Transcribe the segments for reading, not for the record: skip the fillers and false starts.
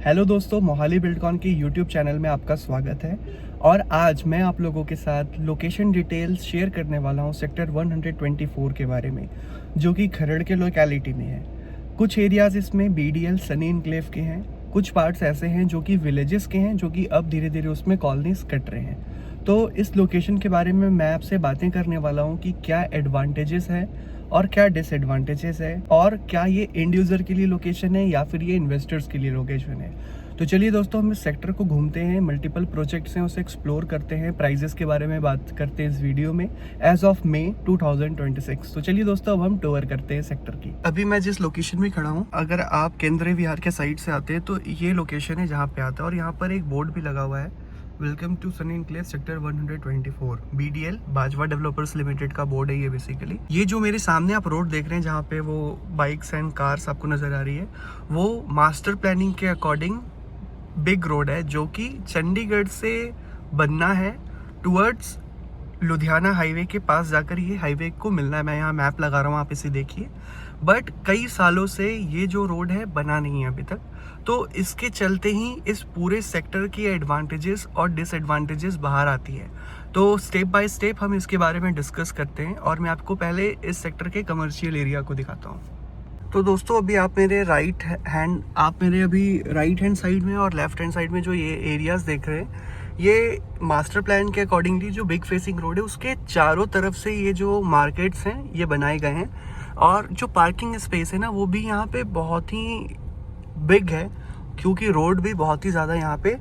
Hello दोस्तों, Mohali Buildcon के YouTube channel में आपका स्वागत है। और आज मैं आप लोगों के साथ लोकेशन डिटेल्स शेयर करने वाला हूं सेक्टर 124 के बारे में, जो कि खरड़ के लोकेलिटी में है। कुछ एरियाज़ इसमें बीडीएल सनी इनक्लेव के हैं, कुछ पार्ट्स ऐसे हैं जो कि विलेजेस के हैं, जो कि अब धीरे धीरे उसमें कॉलोनीज कट रहे हैं। तो इस लोकेशन के बारे में मैं आपसे बातें करने वाला हूँ कि क्या एडवांटेजेस है और क्या डिसएडवांटेजेस है, और क्या ये एंड यूज़र के लिए लोकेशन है या फिर ये इन्वेस्टर्स के लिए लोकेशन है। तो चलिए दोस्तों, हम इस सेक्टर को घूमते हैं, मल्टीपल प्रोजेक्ट्स हैं उसे एक्सप्लोर करते हैं, प्राइजेस के बारे में बात करते हैं इस वीडियो में एज ऑफ मई 2026। तो चलिए दोस्तों, अब हम टूर करते हैं सेक्टर की। अभी मैं जिस लोकेशन में खड़ा हूँ, अगर आप केंद्रीय विहार के साइड से आते हैं तो ये लोकेशन है जहाँ पे आता है, और यहाँ पर एक बोर्ड भी लगा हुआ है, welcome to sunny enclave sector 124 BDL Bajwa developers limited का बोर्ड है ये बेसिकली। ये जो मेरे सामने आप रोड देख रहे हैं जहाँ पे वो बाइक्स एंड कार्स आपको नजर आ रही है, वो मास्टर प्लानिंग के अकॉर्डिंग बिग रोड है, जो कि चंडीगढ़ से बनना है टुवर्ड्स लुधियाना हाईवे के पास जाकर ये हाईवे को मिलना है। मैं यहाँ मैप लगा रहा हूँ, आप इसे देखिए। बट कई सालों से ये जो रोड है बना नहीं है अभी तक, तो इसके चलते ही इस पूरे सेक्टर की एडवांटेजेस और डिसएडवांटेजेस बाहर आती है। तो स्टेप बाय स्टेप हम इसके बारे में डिस्कस करते हैं, और मैं आपको पहले इस सेक्टर के कमर्शियल एरिया को दिखाता हूँ। तो दोस्तों, अभी आप मेरे राइट हैंड साइड में और लेफ्ट हैंड साइड में जो ये एरियाज देख रहे हैं, ये मास्टर प्लान के अकॉर्डिंगली जो बिग फेसिंग रोड है उसके चारों तरफ से ये जो मार्केट्स हैं ये बनाए गए हैं। और जो पार्किंग स्पेस है ना, वो भी यहाँ पे बहुत ही बिग है, क्योंकि रोड भी बहुत ही ज़्यादा यहाँ पे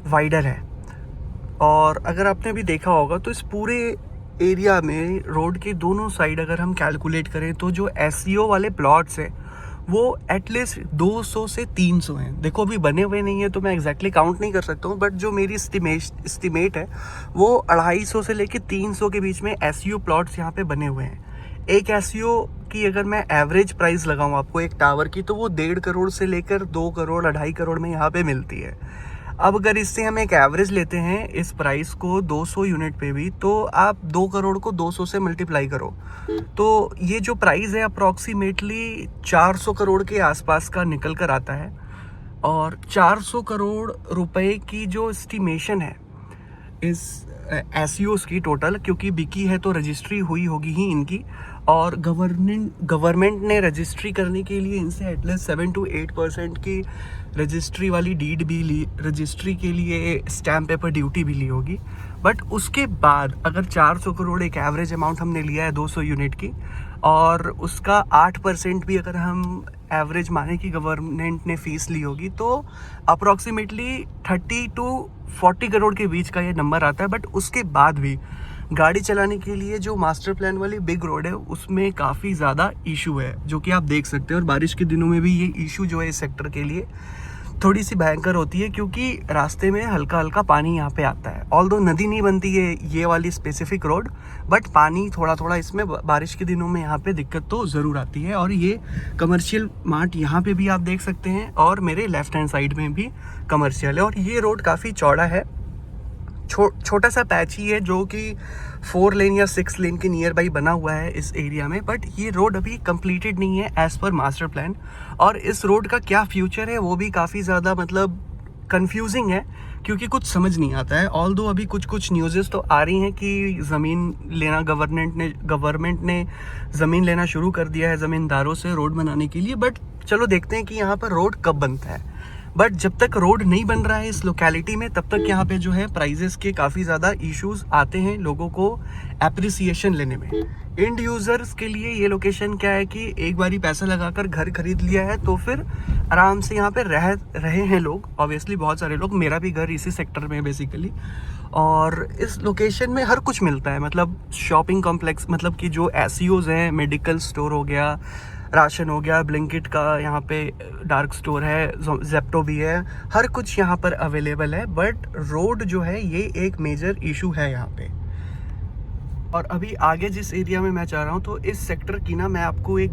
वाइडर है। और अगर आपने अभी देखा होगा तो इस पूरे एरिया में रोड के दोनों साइड अगर हम कैलकुलेट करें तो जो एसईओ वाले प्लॉट्स हैं वो एटलीस्ट 200 से 300 हैं। देखो, अभी बने हुए नहीं है तो मैं एग्जैक्टली काउंट नहीं कर सकता हूँ, बट जो मेरी एस्टिमेट है वो 250 से लेके 300 के बीच में एसईओ प्लॉट्स यहाँ पे बने हुए हैं। एक एसईओ की अगर मैं एवरेज प्राइस लगाऊं आपको एक टावर की, तो वो 1.5 करोड़ से लेकर 2 करोड़ 2.5 करोड़ में यहाँ पे मिलती है। अब अगर इससे हम एक एवरेज लेते हैं इस प्राइस को 200 यूनिट पे भी, तो आप 2 करोड़ को 200 से मल्टीप्लाई करो, तो ये जो प्राइस है अप्रॉक्सीमेटली 400 करोड़ के आसपास का निकल कर आता है। और 400 करोड़ रुपए की जो एस्टिमेशन है इस एसईओस की टोटल, क्योंकि बिकी है तो रजिस्ट्री हुई होगी ही इनकी, और गवर्नमेंट ने रजिस्ट्री करने के लिए इनसे एटलीस्ट 7 to 8% की रजिस्ट्री वाली डीड भी ली, रजिस्ट्री के लिए स्टैम्प पेपर ड्यूटी भी ली होगी। बट उसके बाद अगर 400 करोड़ एक एवरेज अमाउंट हमने लिया है 200 यूनिट की, और उसका 8% भी अगर हम एवरेज माने कि गवर्नमेंट ने फीस ली होगी, तो अप्रॉक्सीमेटली 30 to 40 करोड़ के बीच का ये नंबर आता है। बट उसके बाद भी गाड़ी चलाने के लिए जो मास्टर प्लान वाली बिग रोड है उसमें काफ़ी ज़्यादा इशू है, जो कि आप देख सकते हैं। और बारिश के दिनों में भी ये इशू जो है इस सेक्टर के लिए थोड़ी सी भयंकर होती है, क्योंकि रास्ते में हल्का हल्का पानी यहाँ पे आता है। ऑल्दो नदी नहीं बनती है ये वाली स्पेसिफिक रोड, बट पानी थोड़ा थोड़ा इसमें बारिश के दिनों में यहाँ पे दिक्कत तो ज़रूर आती है। और ये कमर्शियल मार्ट यहाँ पे भी आप देख सकते हैं, और मेरे लेफ्ट हैंड साइड में भी कमर्शियल है। और ये रोड काफ़ी चौड़ा है, छोटा सा पैच ही है, जो कि 4 लेन या 6 लेन के नियर बाई बना हुआ है इस एरिया में। बट ये रोड अभी कंप्लीटेड नहीं है एज पर मास्टर प्लान, और इस रोड का क्या फ्यूचर है वो भी काफ़ी ज़्यादा मतलब कंफ्यूजिंग है, क्योंकि कुछ समझ नहीं आता है। ऑल्दो अभी कुछ न्यूज़ेस तो आ रही हैं कि ज़मीन लेना गवर्नमेंट ने ज़मीन लेना शुरू कर दिया है ज़मींदारों से रोड बनाने के लिए। बट चलो देखते हैं कि यहाँ पर रोड कब बनता है। बट जब तक रोड नहीं बन रहा है इस लोकेलिटी में, तब तक यहाँ पे जो है प्राइजेस के काफ़ी ज़्यादा इश्यूज आते हैं लोगों को एप्रिसिएशन लेने में। एंड यूज़र्स के लिए ये लोकेशन क्या है कि एक बारी पैसा लगाकर घर खरीद लिया है तो फिर आराम से यहाँ पे रहे हैं लोग। ऑब्वियसली बहुत सारे लोग, मेरा भी घर इसी सेक्टर में है बेसिकली। और इस लोकेशन में हर कुछ मिलता है, मतलब शॉपिंग कॉम्प्लेक्स, मतलब कि जो एसईओज हैं, मेडिकल स्टोर हो गया, राशन हो गया, ब्लिंकिट का यहाँ पे डार्क स्टोर है, जेप्टो भी है, हर कुछ यहाँ पर अवेलेबल है। बट रोड जो है ये एक मेजर इशू है यहाँ पे। और अभी आगे जिस एरिया में मैं जा रहा हूँ, तो इस सेक्टर की ना मैं आपको एक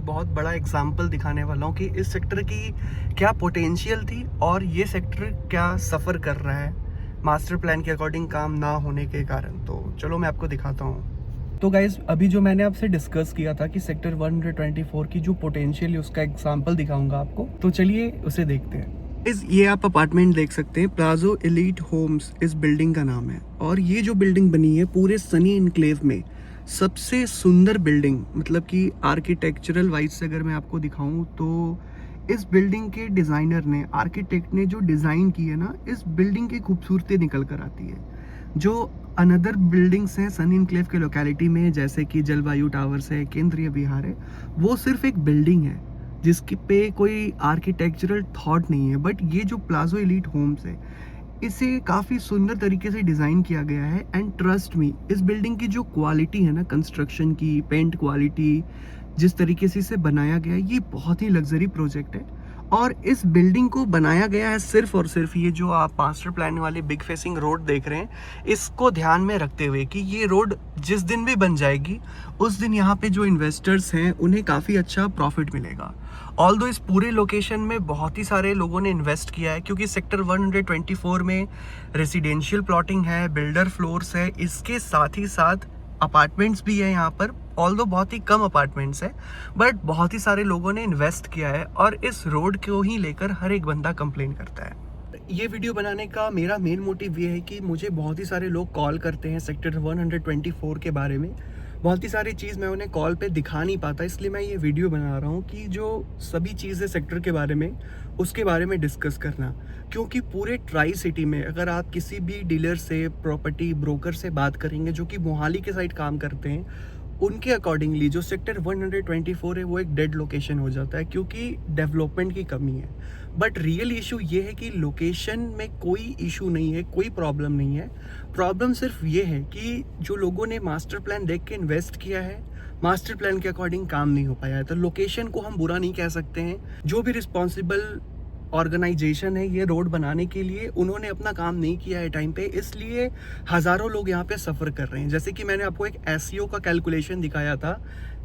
बहुत बड़ा एग्जाम्पल दिखाने वाला हूँ कि इस सेक्टर की क्या पोटेंशियल थी और ये सेक्टर क्या सफ़र कर रहा है मास्टर प्लान के अकॉर्डिंग काम ना होने के कारण। तो चलो मैं आपको दिखाता हूँ। तो गाइज अभी जो मैंने आपसे डिस्कस किया था कि सेक्टर 124 की जो पोटेंशियल है उसका एग्जांपल दिखाऊंगा आपको, तो चलिए उसे देखते हैं। ये आप अपार्टमेंट देख सकते हैं, प्लाजो एलीट होम्स इस बिल्डिंग का नाम है। और ये जो बिल्डिंग बनी है पूरे सनी इनक्लेव में सबसे सुंदर बिल्डिंग, मतलब कि आर्किटेक्चरल वाइज से अगर मैं आपको दिखाऊं तो इस बिल्डिंग के डिज़ाइनर ने, आर्किटेक्ट ने जो डिज़ाइन की है ना, इस बिल्डिंग की खूबसूरती निकल कर आती है। जो अनदर बिल्डिंग्स हैं सनी इनक्लेव के लोकेलिटी में, जैसे कि जलवायु टावर्स है, केंद्रीय विहार है, वो सिर्फ एक बिल्डिंग है जिसकी पे कोई आर्किटेक्चरल थॉट नहीं है। बट ये जो प्लाजो एलीट होम्स है, इसे काफ़ी सुंदर तरीके से डिज़ाइन किया गया है। एंड ट्रस्ट मी, इस बिल्डिंग की जो क्वालिटी है ना, कंस्ट्रक्शन की, पेंट क्वालिटी, जिस तरीके से इसे बनाया गया है, ये बहुत ही लग्जरी प्रोजेक्ट है। और इस बिल्डिंग को बनाया गया है सिर्फ और सिर्फ, ये जो आप मास्टर प्लान वाली बिग फेसिंग रोड देख रहे हैं, इसको ध्यान में रखते हुए कि ये रोड जिस दिन भी बन जाएगी उस दिन यहाँ पे जो इन्वेस्टर्स हैं उन्हें काफ़ी अच्छा प्रॉफिट मिलेगा। ऑल्दो इस पूरे लोकेशन में बहुत ही सारे लोगों ने इन्वेस्ट किया है, क्योंकि सेक्टर 124 में रेसिडेंशियल प्लॉटिंग है, बिल्डर फ्लोर्स है, इसके साथ ही साथ अपार्टमेंट्स भी है यहाँ पर। ऑल्दो बहुत ही कम अपार्टमेंट्स है, बट बहुत ही सारे लोगों ने इन्वेस्ट किया है और इस रोड को ही लेकर हर एक बंदा कंप्लेन करता है। ये वीडियो बनाने का मेरा मेन मोटिव ये है कि मुझे बहुत ही सारे लोग कॉल करते हैं सेक्टर 124 के बारे में। बहुत ही सारी चीज़ मैं उन्हें कॉल पे दिखा नहीं पाता, इसलिए मैं ये वीडियो बना रहा हूँ कि जो सभी चीज़ें सेक्टर के बारे में, उसके बारे में डिस्कस करना। क्योंकि पूरे ट्राई सिटी में अगर आप किसी भी डीलर से, प्रॉपर्टी ब्रोकर से बात करेंगे जो कि मोहाली के साइड काम करते हैं, उनके अकॉर्डिंगली जो सेक्टर 124 है वो एक डेड लोकेशन हो जाता है, क्योंकि डेवलपमेंट की कमी है। बट रियल इशू ये है कि लोकेशन में कोई इशू नहीं है, कोई प्रॉब्लम नहीं है। प्रॉब्लम सिर्फ ये है कि जो लोगों ने मास्टर प्लान देख के इन्वेस्ट किया है, मास्टर प्लान के अकॉर्डिंग काम नहीं हो पाया है। तो लोकेशन को हम बुरा नहीं कह सकते हैं। जो भी रिस्पॉन्सिबल ऑर्गेनाइजेशन है ये रोड बनाने के लिए, उन्होंने अपना काम नहीं किया है टाइम पे, इसलिए हज़ारों लोग यहाँ पे सफ़र कर रहे हैं। जैसे कि मैंने आपको एक एसईओ का कैलकुलेशन दिखाया था,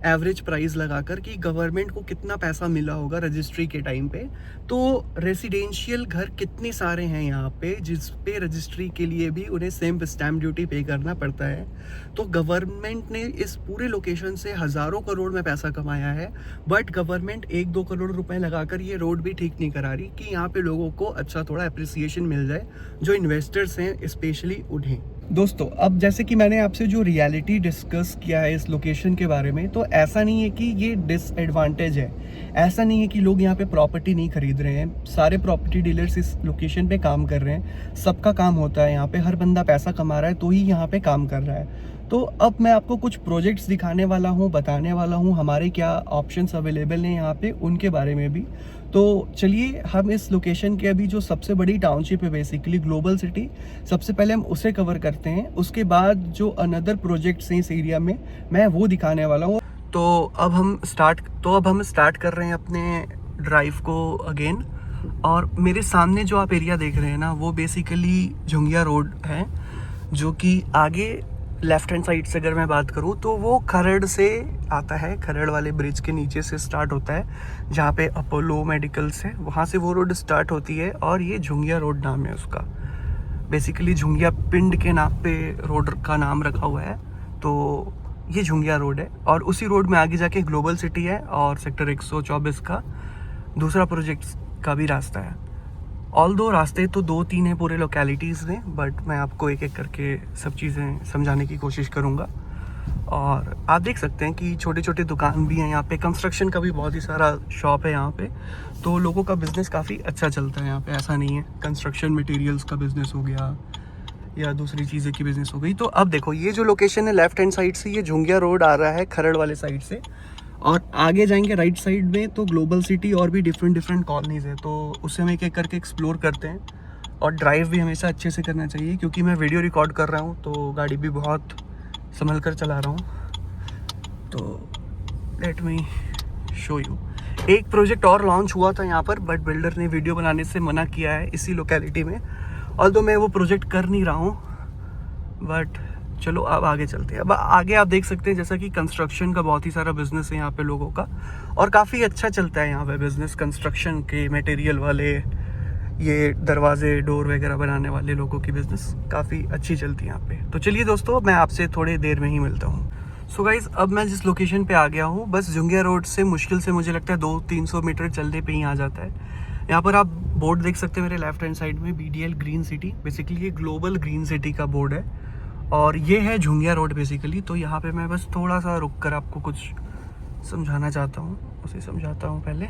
एवरेज प्राइस लगाकर, कि गवर्नमेंट को कितना पैसा मिला होगा रजिस्ट्री के टाइम पे। तो रेसिडेंशियल घर कितने सारे हैं यहाँ पे, जिस पे रजिस्ट्री के लिए भी उन्हें सेम स्टैम्प ड्यूटी पे करना पड़ता है। तो गवर्नमेंट ने इस पूरे लोकेशन से हज़ारों करोड़ में पैसा कमाया है, बट गवर्नमेंट 1-2 करोड़ रुपए लगाकर ये रोड भी ठीक नहीं करा रही कि यहाँ पे लोगों को अच्छा थोड़ा अप्रिसिएशन मिल जाए, जो इन्वेस्टर्स हैं स्पेशली उन्हें। दोस्तों, अब जैसे कि मैंने आपसे जो रियलिटी डिस्कस किया है इस लोकेशन के बारे में, तो ऐसा नहीं है कि ये डिसएडवांटेज है, ऐसा नहीं है कि लोग यहाँ पे प्रॉपर्टी नहीं खरीद रहे हैं। सारे प्रॉपर्टी डीलर्स इस लोकेशन पे काम कर रहे हैं, सबका काम होता है यहाँ पे, हर बंदा पैसा कमा रहा है तो ही यहाँ पे काम कर रहा है। तो अब मैं आपको कुछ प्रोजेक्ट्स दिखाने वाला हूँ, बताने वाला हूँ हमारे क्या ऑप्शंस अवेलेबल हैं यहाँ पे, उनके बारे में भी। तो चलिए हम इस लोकेशन के अभी जो सबसे बड़ी टाउनशिप है बेसिकली ग्लोबल सिटी, सबसे पहले हम उसे कवर करते हैं। उसके बाद जो अनदर प्रोजेक्ट्स हैं इस एरिया में, मैं वो दिखाने वाला हूँ। तो अब हम स्टार्ट कर रहे हैं अपने ड्राइव को अगेन। और मेरे सामने जो आप एरिया देख रहे हैं ना, वो बेसिकली झुंगिया रोड है, जो कि आगे लेफ्ट हैंड साइड से अगर मैं बात करूँ तो वो खरड़ से आता है, खरड़ वाले ब्रिज के नीचे से स्टार्ट होता है, जहाँ पे अपोलो मेडिकल्स है, वहाँ से वो रोड स्टार्ट होती है। और ये झुंगिया रोड नाम है उसका, बेसिकली झुंगिया पिंड के नाम पे रोड का नाम रखा हुआ है, तो ये झुंगिया रोड है। और उसी रोड में आगे जाके ग्लोबल सिटी है और सेक्टर 124 का दूसरा प्रोजेक्ट का भी रास्ता है। ऑल्दो रास्ते तो 2-3 हैं पूरे लोकेलिटीज़ में, बट मैं आपको एक एक करके सब चीज़ें समझाने की कोशिश करूँगा। और आप देख सकते हैं कि छोटे छोटे दुकान भी हैं यहाँ पे, कंस्ट्रक्शन का भी बहुत ही सारा शॉप है यहाँ पे, तो लोगों का बिज़नेस काफ़ी अच्छा चलता है यहाँ पे। ऐसा नहीं है कंस्ट्रक्शन मटेरियल्स का बिज़नेस हो गया या दूसरी चीज़ें की बिज़नेस हो गई। तो अब देखो, ये जो लोकेशन है लेफ्ट हैंड साइड से, ये झुंगिया रोड आ रहा है खरड़ वाले साइड से, और आगे जाएंगे राइट साइड में तो ग्लोबल सिटी और भी डिफरेंट कॉलोनीज़ है। तो उससे हम एक एक करके एक्सप्लोर करते हैं। और ड्राइव भी हमेशा अच्छे से करना चाहिए, क्योंकि मैं वीडियो रिकॉर्ड कर रहा हूँ तो गाड़ी भी बहुत संभल कर चला रहा हूँ। तो लेट मी शो यू। एक प्रोजेक्ट और लॉन्च हुआ था यहाँ पर, बट बिल्डर ने वीडियो बनाने से मना किया है इसी लोकेलिटी में। ऑल्दो मैं वो प्रोजेक्ट कर नहीं रहा हूँ, बट चलो अब आगे चलते हैं। अब आगे आप देख सकते हैं जैसा कि कंस्ट्रक्शन का बहुत ही सारा बिजनेस है यहाँ पे लोगों का, और काफ़ी अच्छा चलता है यहाँ पे बिजनेस। कंस्ट्रक्शन के मटेरियल वाले, ये दरवाजे डोर वगैरह बनाने वाले लोगों की बिजनेस काफ़ी अच्छी चलती है यहाँ पे। तो चलिए दोस्तों, मैं आपसे थोड़ी देर में ही मिलता हूँ। सो गाइज अब मैं जिस लोकेशन पे आ गया हूँ, बस झुंगिया रोड से मुश्किल से मुझे लगता है 200-300 मीटर चलने पे ही आ जाता है। यहाँ पर आप बोर्ड देख सकते हैं मेरे लेफ्ट हैंड साइड में, BDL ग्रीन सिटी। बेसिकली ये ग्लोबल ग्रीन सिटी का बोर्ड है और ये है झुंगिया रोड बेसिकली। तो यहाँ पे मैं बस थोड़ा सा रुक कर आपको कुछ समझाना चाहता हूँ, उसे समझाता हूँ पहले।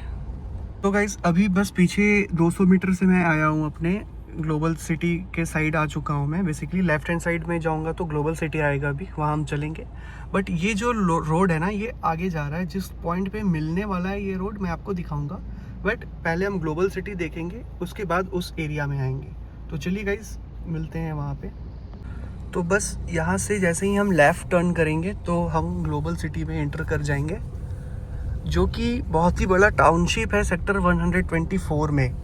तो गाइज अभी बस पीछे 200 मीटर से मैं आया हूँ, अपने ग्लोबल सिटी के साइड आ चुका हूँ मैं। बेसिकली लेफ्ट हैंड साइड में जाऊँगा तो ग्लोबल सिटी आएगा, अभी वहाँ हम चलेंगे। बट ये जो रोड है ना, ये आगे जा रहा है। जिस पॉइंट पे मिलने वाला है ये रोड मैं आपको दिखाऊंगा, बट पहले हम ग्लोबल सिटी देखेंगे, उसके बाद उस एरिया में आएंगे। तो चलिए गाइज मिलते हैं वहाँ पे। तो बस यहाँ से जैसे ही हम लेफ़्ट टर्न करेंगे तो हम ग्लोबल सिटी में एंटर कर जाएंगे, जो कि बहुत ही बड़ा टाउनशिप है सेक्टर 124 में।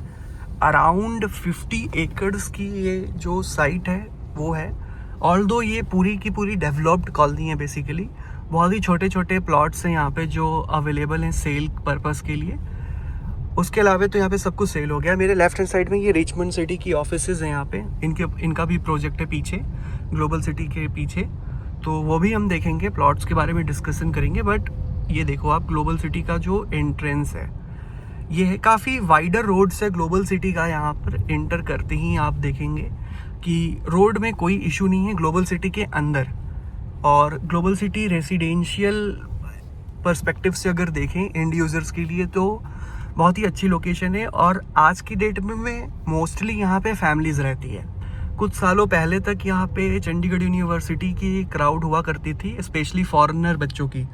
अराउंड 50 एकड़्स की ये जो साइट है वो है। ऑल्दो ये पूरी की पूरी डेवलप्ड कॉलोनी है बेसिकली। बहुत ही छोटे छोटे प्लॉट्स हैं यहाँ पे जो अवेलेबल हैं सेल पर्पस के लिए। उसके अलावा तो यहाँ पे सब कुछ सेल हो गया। मेरे लेफ्ट हैंड साइड में ये रिचमंड सिटी की ऑफिसेज हैं यहाँ पे, इनका भी प्रोजेक्ट है पीछे ग्लोबल सिटी के पीछे। तो वो भी हम देखेंगे, प्लॉट्स के बारे में डिस्कशन करेंगे। बट ये देखो आप, ग्लोबल सिटी का जो एंट्रेंस है ये है। काफ़ी वाइडर रोड से ग्लोबल सिटी का यहाँ पर एंटर करते ही आप देखेंगे कि रोड में कोई इशू नहीं है ग्लोबल सिटी के अंदर। और ग्लोबल सिटी रेसिडेंशियल पर्सपेक्टिव से अगर देखें एंड यूज़र्स के लिए तो बहुत ही अच्छी लोकेशन है। और आज की डेट में मोस्टली यहाँ पे फैमिलीज़ रहती है। कुछ सालों पहले तक यहाँ पे चंडीगढ़ यूनिवर्सिटी की क्राउड हुआ करती थी, स्पेशली फॉरेनर बच्चों की।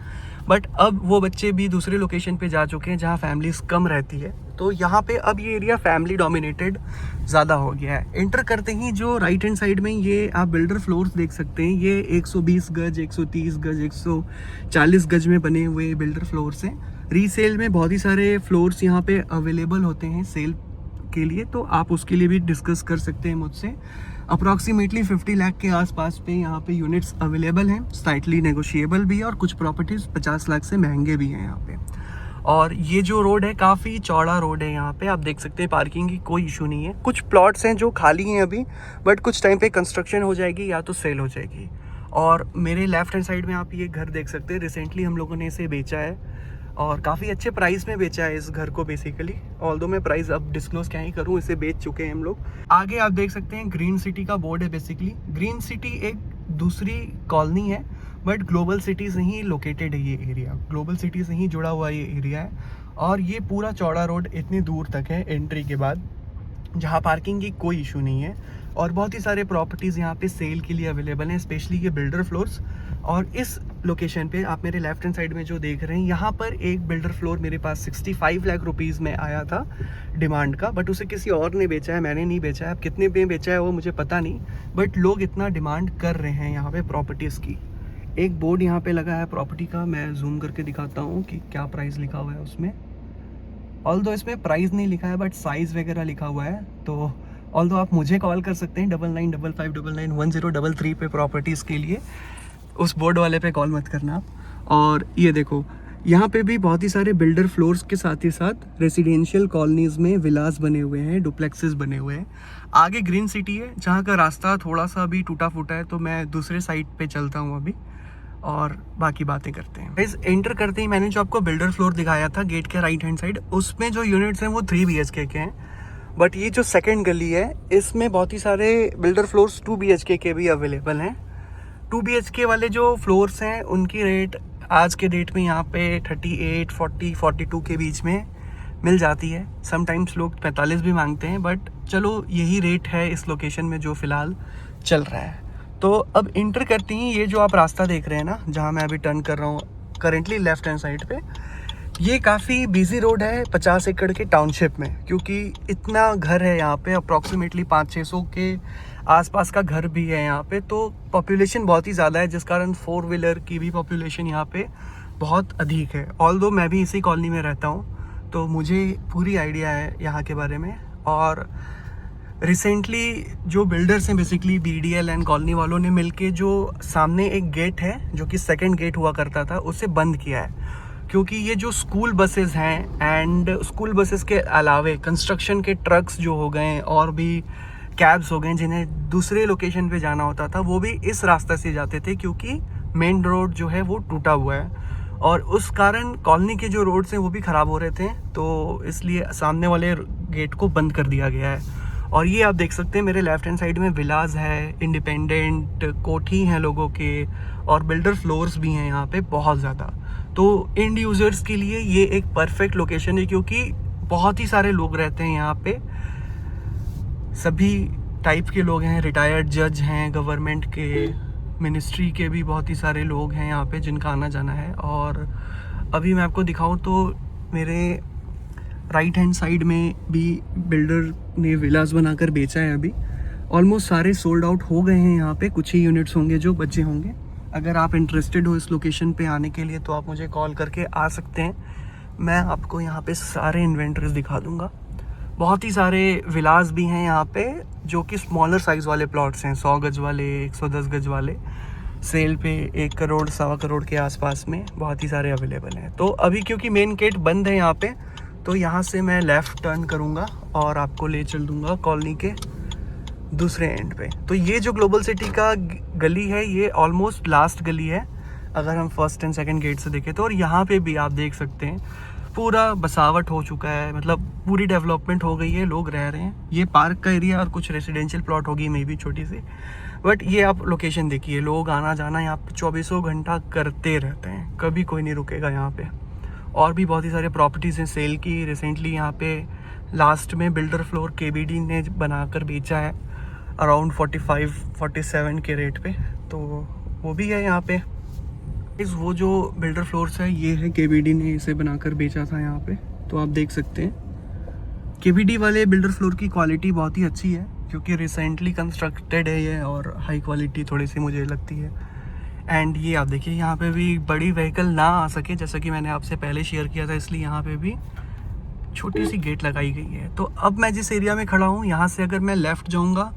बट अब वो बच्चे भी दूसरे लोकेशन पे जा चुके हैं जहाँ फैमिलीज़ कम रहती है। तो यहाँ पे अब ये एरिया फैमिली डोमिनेटेड ज़्यादा हो गया है। एंटर करते ही जो राइट हैंड साइड में ये आप बिल्डर फ्लोर्स देख सकते हैं, ये 120 गज, 130 गज, 140 गज में बने हुए बिल्डर फ्लोर्स हैं। रीसेल में बहुत ही सारे फ्लोर्स यहाँ पे अवेलेबल होते हैं सेल के लिए, तो आप उसके लिए भी डिस्कस कर सकते हैं मुझसे। अप्रॉक्सीमेटली 50 लाख के आसपास पे यहाँ पे यूनिट्स अवेलेबल हैं, स्लाइटली नेगोशिएबल भी है, और कुछ प्रॉपर्टीज़ 50 लाख से महंगे भी हैं यहाँ पे। और ये जो रोड है काफ़ी चौड़ा रोड है, यहाँ पे आप देख सकते हैं पार्किंग की कोई इशू नहीं है। कुछ प्लॉट्स हैं जो खाली हैं अभी, बट कुछ टाइम पे कंस्ट्रक्शन हो जाएगी या तो सेल हो जाएगी। और मेरे लेफ्ट हैंड साइड में आप ये घर देख सकते हैं, रिसेंटली हम लोगों ने इसे बेचा है और काफ़ी अच्छे प्राइस में बेचा है इस घर को बेसिकली। ऑल्दो मैं प्राइस अब डिस्क्लोज क्या ही करूँ, इसे बेच चुके हैं हम लोग। आगे आप देख सकते हैं ग्रीन सिटी का बोर्ड है। बेसिकली ग्रीन सिटी एक दूसरी कॉलोनी है, बट ग्लोबल सिटी से ही लोकेटेड है ये एरिया, ग्लोबल सिटी से ही जुड़ा हुआ ये एरिया है। और ये पूरा चौड़ा रोड इतनी दूर तक है एंट्री के बाद, जहाँ पार्किंग की कोई इशू नहीं है। और बहुत ही सारे प्रॉपर्टीज़ यहाँ पे सेल के लिए अवेलेबल हैं, स्पेशली ये बिल्डर फ्लोर्स। और इस लोकेशन पे आप मेरे लेफ्ट हैंड साइड में जो देख रहे हैं, यहाँ पर एक बिल्डर फ्लोर मेरे पास 65 लाख रुपीज़ में आया था डिमांड का, बट उसे किसी और ने बेचा है, मैंने नहीं बेचा है। अब कितने पे बेचा है वो मुझे पता नहीं, बट लोग इतना डिमांड कर रहे हैं यहाँ पे प्रॉपर्टीज़ की। एक बोर्ड यहाँ पे लगा है प्रॉपर्टी का, मैं जूम करके दिखाता हूँ कि क्या प्राइस लिखा हुआ है उसमें। ऑल्दो इसमें प्राइस नहीं लिखा है, बट साइज़ वगैरह लिखा हुआ है। तो ऑल्दो आप मुझे कॉल कर सकते हैं 9955991033 पे प्रॉपर्टीज़ के लिए। उस बोर्ड वाले पे कॉल मत करना आप। और ये देखो, यहाँ पे भी बहुत ही सारे बिल्डर फ्लोर्स के साथ ही साथ रेसिडेंशियल कॉलोनीज़ में विलास बने हुए हैं, डुप्लेक्सेस बने हुए हैं। आगे ग्रीन सिटी है जहाँ का रास्ता थोड़ा सा भी टूटा फूटा है, तो मैं दूसरे साइड पे चलता हूँ अभी और बाकी बातें करते हैं। गाइस एंटर करते ही मैंने जो आपको बिल्डर फ्लोर दिखाया था गेट के राइट हैंड साइड, उसमें जो यूनिट्स हैं वो 3 BHK के हैं। बट ये जो सेकंड गली है इसमें बहुत ही सारे बिल्डर फ्लोर्स 2 BHK के भी अवेलेबल हैं। 2 BHK वाले जो फ्लोर्स हैं उनकी रेट आज के डेट में यहाँ पे 38, 40, 42 के बीच में मिल जाती है। समटाइम्स लोग 45 भी मांगते हैं, बट चलो यही रेट है इस लोकेशन में जो फ़िलहाल चल रहा है। तो अब इंटर करते ही ये जो आप रास्ता देख रहे हैं ना, जहाँ मैं अभी टर्न कर रहा हूँ करेंटली लेफ्ट हैंड साइड पे, ये काफ़ी बिजी रोड है 50 एकड़ के टाउनशिप में, क्योंकि इतना घर है यहाँ पे, अप्रॉक्सीमेटली 500-600 के आसपास का घर भी है यहाँ पे। तो पॉपुलेशन बहुत ही ज़्यादा है, जिस कारण 4 व्हीलर की भी पॉपुलेशन यहाँ पे बहुत अधिक है। ऑल्दो मैं भी इसी कॉलोनी में रहता हूँ, तो मुझे पूरी आइडिया है यहाँ के बारे में। और रिसेंटली जो बिल्डर्स हैं बेसिकली BDL एंड कॉलोनी वालों ने मिलके जो सामने एक गेट है जो कि सेकंड गेट हुआ करता था, उसे बंद किया है। क्योंकि ये जो स्कूल बसेस हैं एंड स्कूल बसेस के अलावे कंस्ट्रक्शन के ट्रक्स जो हो गए और भी कैब्स हो गए जिन्हें दूसरे लोकेशन पे जाना होता था, वो भी इस रास्ते से जाते थे, क्योंकि मेन रोड जो है वो टूटा हुआ है, और उस कारण कॉलोनी के जो रोड्स हैं वो भी ख़राब हो रहे थे, तो इसलिए सामने वाले गेट को बंद कर दिया गया है। और ये आप देख सकते हैं मेरे लेफ्ट हैंड साइड में विलाज है, इंडिपेंडेंट कोठी हैं लोगों के, और बिल्डर फ्लोर्स भी हैं यहाँ पे बहुत ज़्यादा। तो एंड यूज़र्स के लिए ये एक परफेक्ट लोकेशन है, क्योंकि बहुत ही सारे लोग रहते हैं यहाँ पे, सभी टाइप के लोग हैं, रिटायर्ड जज हैं, गवर्नमेंट के, मिनिस्ट्री के भी बहुत ही सारे लोग हैं यहाँ पे जिनका आना जाना है। और अभी मैं आपको दिखाऊं तो मेरे राइट हैंड साइड में भी बिल्डर ने विलास बनाकर बेचा है। अभी ऑलमोस्ट सारे सोल्ड आउट हो गए हैं, यहाँ पे कुछ ही यूनिट्स होंगे जो बचे होंगे। अगर आप इंटरेस्टेड हो इस लोकेशन पे आने के लिए तो आप मुझे कॉल करके आ सकते हैं, मैं आपको यहाँ पे सारे इन्वेंटरीज दिखा दूँगा। बहुत ही सारे विलास भी हैं यहाँ पे जो कि स्मॉलर साइज़ वाले प्लॉट्स हैं, 100 गज वाले, 110 गज वाले, सेल पे 1 करोड़ 1.25 करोड़ के आसपास में बहुत ही सारे अवेलेबल हैं। तो अभी क्योंकि मेन गेट बंद है यहाँ पे, तो यहाँ से मैं लेफ़्ट टर्न करूँगा और आपको ले चल दूँगा कॉलोनी के दूसरे एंड पे। तो ये जो ग्लोबल सिटी का गली है ये ऑलमोस्ट लास्ट गली है अगर हम फर्स्ट एंड सेकंड गेट से देखें तो। और यहाँ पे भी आप देख सकते हैं पूरा बसावट हो चुका है, मतलब पूरी डेवलपमेंट हो गई है, लोग रह रहे हैं। ये पार्क का एरिया और कुछ रेजिडेंशियल प्लॉट होगी मे बी छोटी सी, बट ये आप लोकेशन देखिए, लोग आना जाना यहाँ पे 24 घंटा करते रहते हैं, कभी कोई नहीं रुकेगा यहाँ पे। और भी बहुत ही सारे प्रॉपर्टीज़ हैं सेल की। रिसेंटली यहाँ पे लास्ट में बिल्डर फ्लोर केबीडी ने बनाकर बेचा है अराउंड 45-47 के रेट पे, तो वो भी है यहाँ पे। वो जो बिल्डर फ्लोर्स है ये है केबीडी ने इसे बनाकर बेचा था यहाँ पे, तो आप देख सकते हैं केबीडी वाले बिल्डर फ्लोर की क्वालिटी बहुत ही अच्छी है क्योंकि रिसेंटली कंस्ट्रक्टेड है ये, और हाई क्वालिटी थोड़ी सी मुझे लगती है। एंड ये आप देखिए यहाँ पे भी बड़ी व्हीकल ना आ सके, जैसा कि मैंने आपसे पहले शेयर किया था, इसलिए यहाँ पे भी छोटी सी गेट लगाई गई है। तो अब मैं जिस एरिया में खड़ा हूँ यहाँ से अगर मैं लेफ़्ट जाऊँगा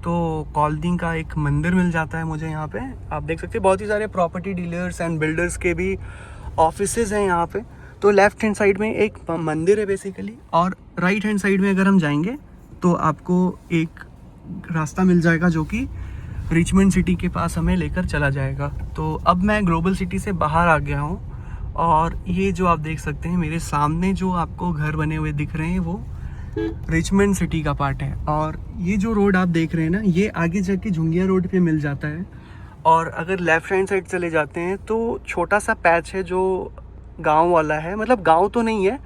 तो कॉलोनी का एक मंदिर मिल जाता है मुझे। यहाँ पे आप देख सकते हैं बहुत ही सारे प्रॉपर्टी डीलर्स एंड बिल्डर्स के भी ऑफिसेज हैं यहाँ पे। तो लेफ़्ट हैंड साइड में एक मंदिर है बेसिकली, और राइट हैंड साइड में अगर हम जाएंगे तो आपको एक रास्ता मिल जाएगा जो कि रिचमंड सिटी के पास हमें लेकर चला जाएगा। तो अब मैं ग्लोबल सिटी से बाहर आ गया हूँ, और ये जो आप देख सकते हैं मेरे सामने जो आपको घर बने हुए दिख रहे हैं वो रिचमंड सिटी का पार्ट है। और ये जो रोड आप देख रहे हैं ना, ये आगे जाके झुंगिया रोड पे मिल जाता है। और अगर लेफ़्ट हैंड साइड चले जाते हैं तो छोटा सा पैच है जो गांव वाला है, मतलब गांव तो नहीं है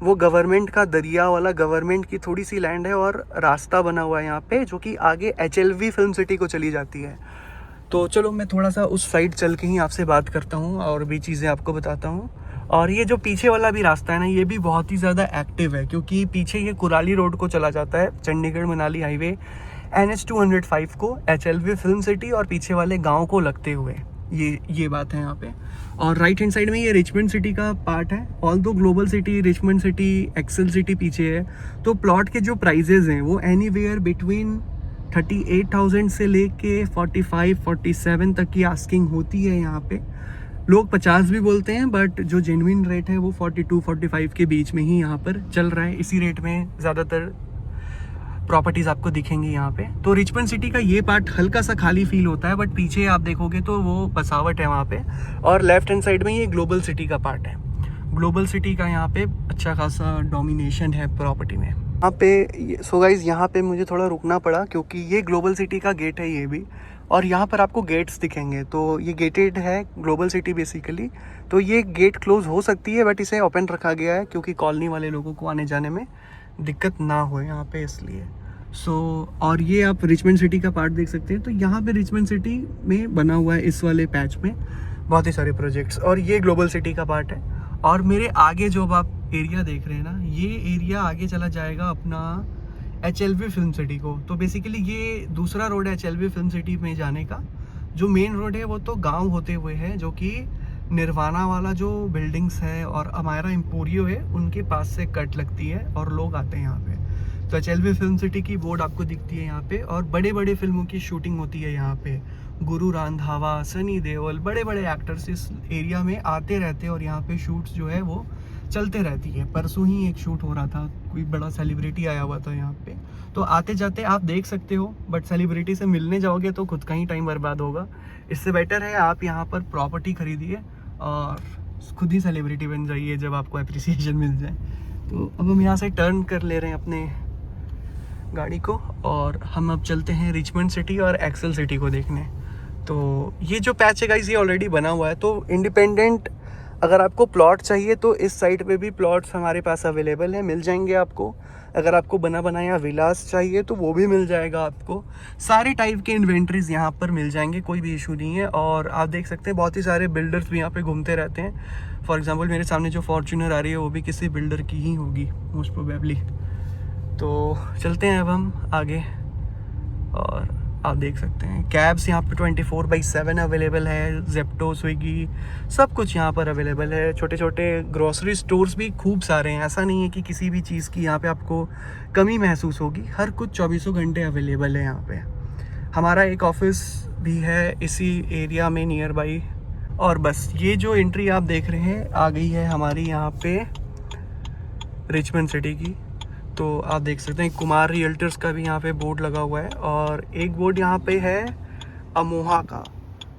वो, गवर्नमेंट का दरिया वाला, गवर्नमेंट की थोड़ी सी लैंड है, और रास्ता बना हुआ है यहाँ पे जो कि आगे HLV फिल्म सिटी को चली जाती है। तो चलो मैं थोड़ा सा उस साइड चल के ही आपसे बात करता हूँ और भी चीज़ें आपको बताता हूँ। और ये जो पीछे वाला भी रास्ता है ना, ये भी बहुत ही ज़्यादा एक्टिव है क्योंकि पीछे ये कुराली रोड को चला जाता है, चंडीगढ़ मनाली हाईवे NH 205 को HLV फिल्म सिटी और पीछे वाले गांव को लगते हुए, ये बात है यहाँ पे। और राइट हैंड साइड में ये रिचमंड सिटी का पार्ट है। Although global city, Richmond city, Excel city पीछे है। तो प्लॉट के जो प्राइजेज हैं वो एनीवेयर बिटवीन 38,000 से लेके 45-47 तक की आस्किंग होती है यहाँ पे। लोग 50 भी बोलते हैं, बट जो जेन्युइन रेट है वो 42-45 के बीच में ही यहाँ पर चल रहा है। इसी रेट में ज़्यादातर प्रॉपर्टीज़ आपको दिखेंगी यहाँ पे। तो रिचमंड सिटी का ये पार्ट हल्का सा खाली फील होता है, बट पीछे आप देखोगे तो वो बसावट है वहाँ पे। और लेफ्ट हैंड साइड में ये ग्लोबल सिटी का पार्ट है। ग्लोबल सिटी का यहाँ पे अच्छा खासा डोमिनेशन है प्रॉपर्टी में यहाँ पे। सो गाइज यहाँ पे मुझे थोड़ा रुकना पड़ा क्योंकि ये ग्लोबल सिटी का गेट है ये भी, और यहाँ पर आपको गेट्स दिखेंगे। तो ये गेटेड है ग्लोबल सिटी बेसिकली। तो ये गेट क्लोज हो सकती है बट इसे ओपन रखा गया है क्योंकि कॉलोनी वाले लोगों को आने जाने में दिक्कत ना हो यहाँ पे, इसलिए। और ये आप रिचमंड सिटी का पार्ट देख सकते हैं। तो यहाँ पे रिचमंड सिटी में बना हुआ है इस वाले पैच में बहुत ही सारे प्रोजेक्ट्स, और ये ग्लोबल सिटी का पार्ट है। और मेरे आगे जो आप एरिया देख रहे हैं ना, ये एरिया आगे चला जाएगा अपना HLV फिल्म सिटी को। तो बेसिकली ये दूसरा रोड है HLV फिल्म सिटी में जाने का। जो मेन रोड है वो तो गांव होते हुए है, जो कि निर्वाणा वाला जो बिल्डिंग्स है और अमायरा एम्पोरियो है उनके पास से कट लगती है और लोग आते हैं यहाँ पे। तो HLV फिल्म सिटी की बोर्ड आपको दिखती है यहाँ पे, और बड़े बड़े फिल्मों की शूटिंग होती है यहाँ पे। गुरु रंधावा, सनी देओल, बड़े बड़े एक्टर्स इस एरिया में आते रहते हैं और यहाँ पे शूट्स जो है वो चलते रहती है। परसों ही एक शूट हो रहा था, कोई बड़ा सेलिब्रिटी आया हुआ था यहाँ पे, तो आते जाते आप देख सकते हो, बट सेलिब्रिटी से मिलने जाओगे तो खुद का ही टाइम बर्बाद होगा। इससे बेटर है आप यहाँ पर प्रॉपर्टी खरीदिए और खुद ही सेलिब्रिटी बन जाइए जब आपको अप्रिसिएशन मिल जाए। तो अब हम यहाँ से टर्न कर ले रहे हैं अपने गाड़ी को और हम अब चलते हैं रिचमंड सिटी और एक्सेल सिटी को देखने। तो ये जो पैच है गाइस ये ऑलरेडी बना हुआ है, तो इंडिपेंडेंट अगर आपको प्लॉट चाहिए तो इस साइड पे भी प्लॉट्स हमारे पास अवेलेबल है, मिल जाएंगे आपको। अगर आपको बना बनाया विलास चाहिए तो वो भी मिल जाएगा आपको। सारे टाइप के इन्वेंट्रीज यहाँ पर मिल जाएंगे, कोई भी इशू नहीं है। और आप देख सकते हैं बहुत ही सारे बिल्डर्स भी यहाँ पे घूमते रहते हैं। फॉर एग्जांपल मेरे सामने जो फॉर्च्यूनर आ रही है वो भी किसी बिल्डर की ही होगी मोस्ट प्रोबेबली। तो चलते हैं अब हम आगे और आप देख सकते हैं कैब्स यहाँ पे 24/7 अवेलेबल है। जेप्टो, स्विगी सब कुछ यहाँ पर अवेलेबल है। छोटे छोटे ग्रोसरी स्टोर्स भी खूब सारे हैं, ऐसा नहीं है कि किसी भी चीज़ की यहाँ पे आपको कमी महसूस होगी। हर कुछ 24 घंटे अवेलेबल है यहाँ पे। हमारा एक ऑफिस भी है इसी एरिया में नियर बाई। और बस ये जो एंट्री आप देख रहे हैं आ गई है हमारी यहाँ पे रिचमंड सिटी की। तो आप देख सकते हैं कुमार रियल्टर्स का भी यहाँ पे बोर्ड लगा हुआ है और एक बोर्ड यहाँ पे है अमोहा का।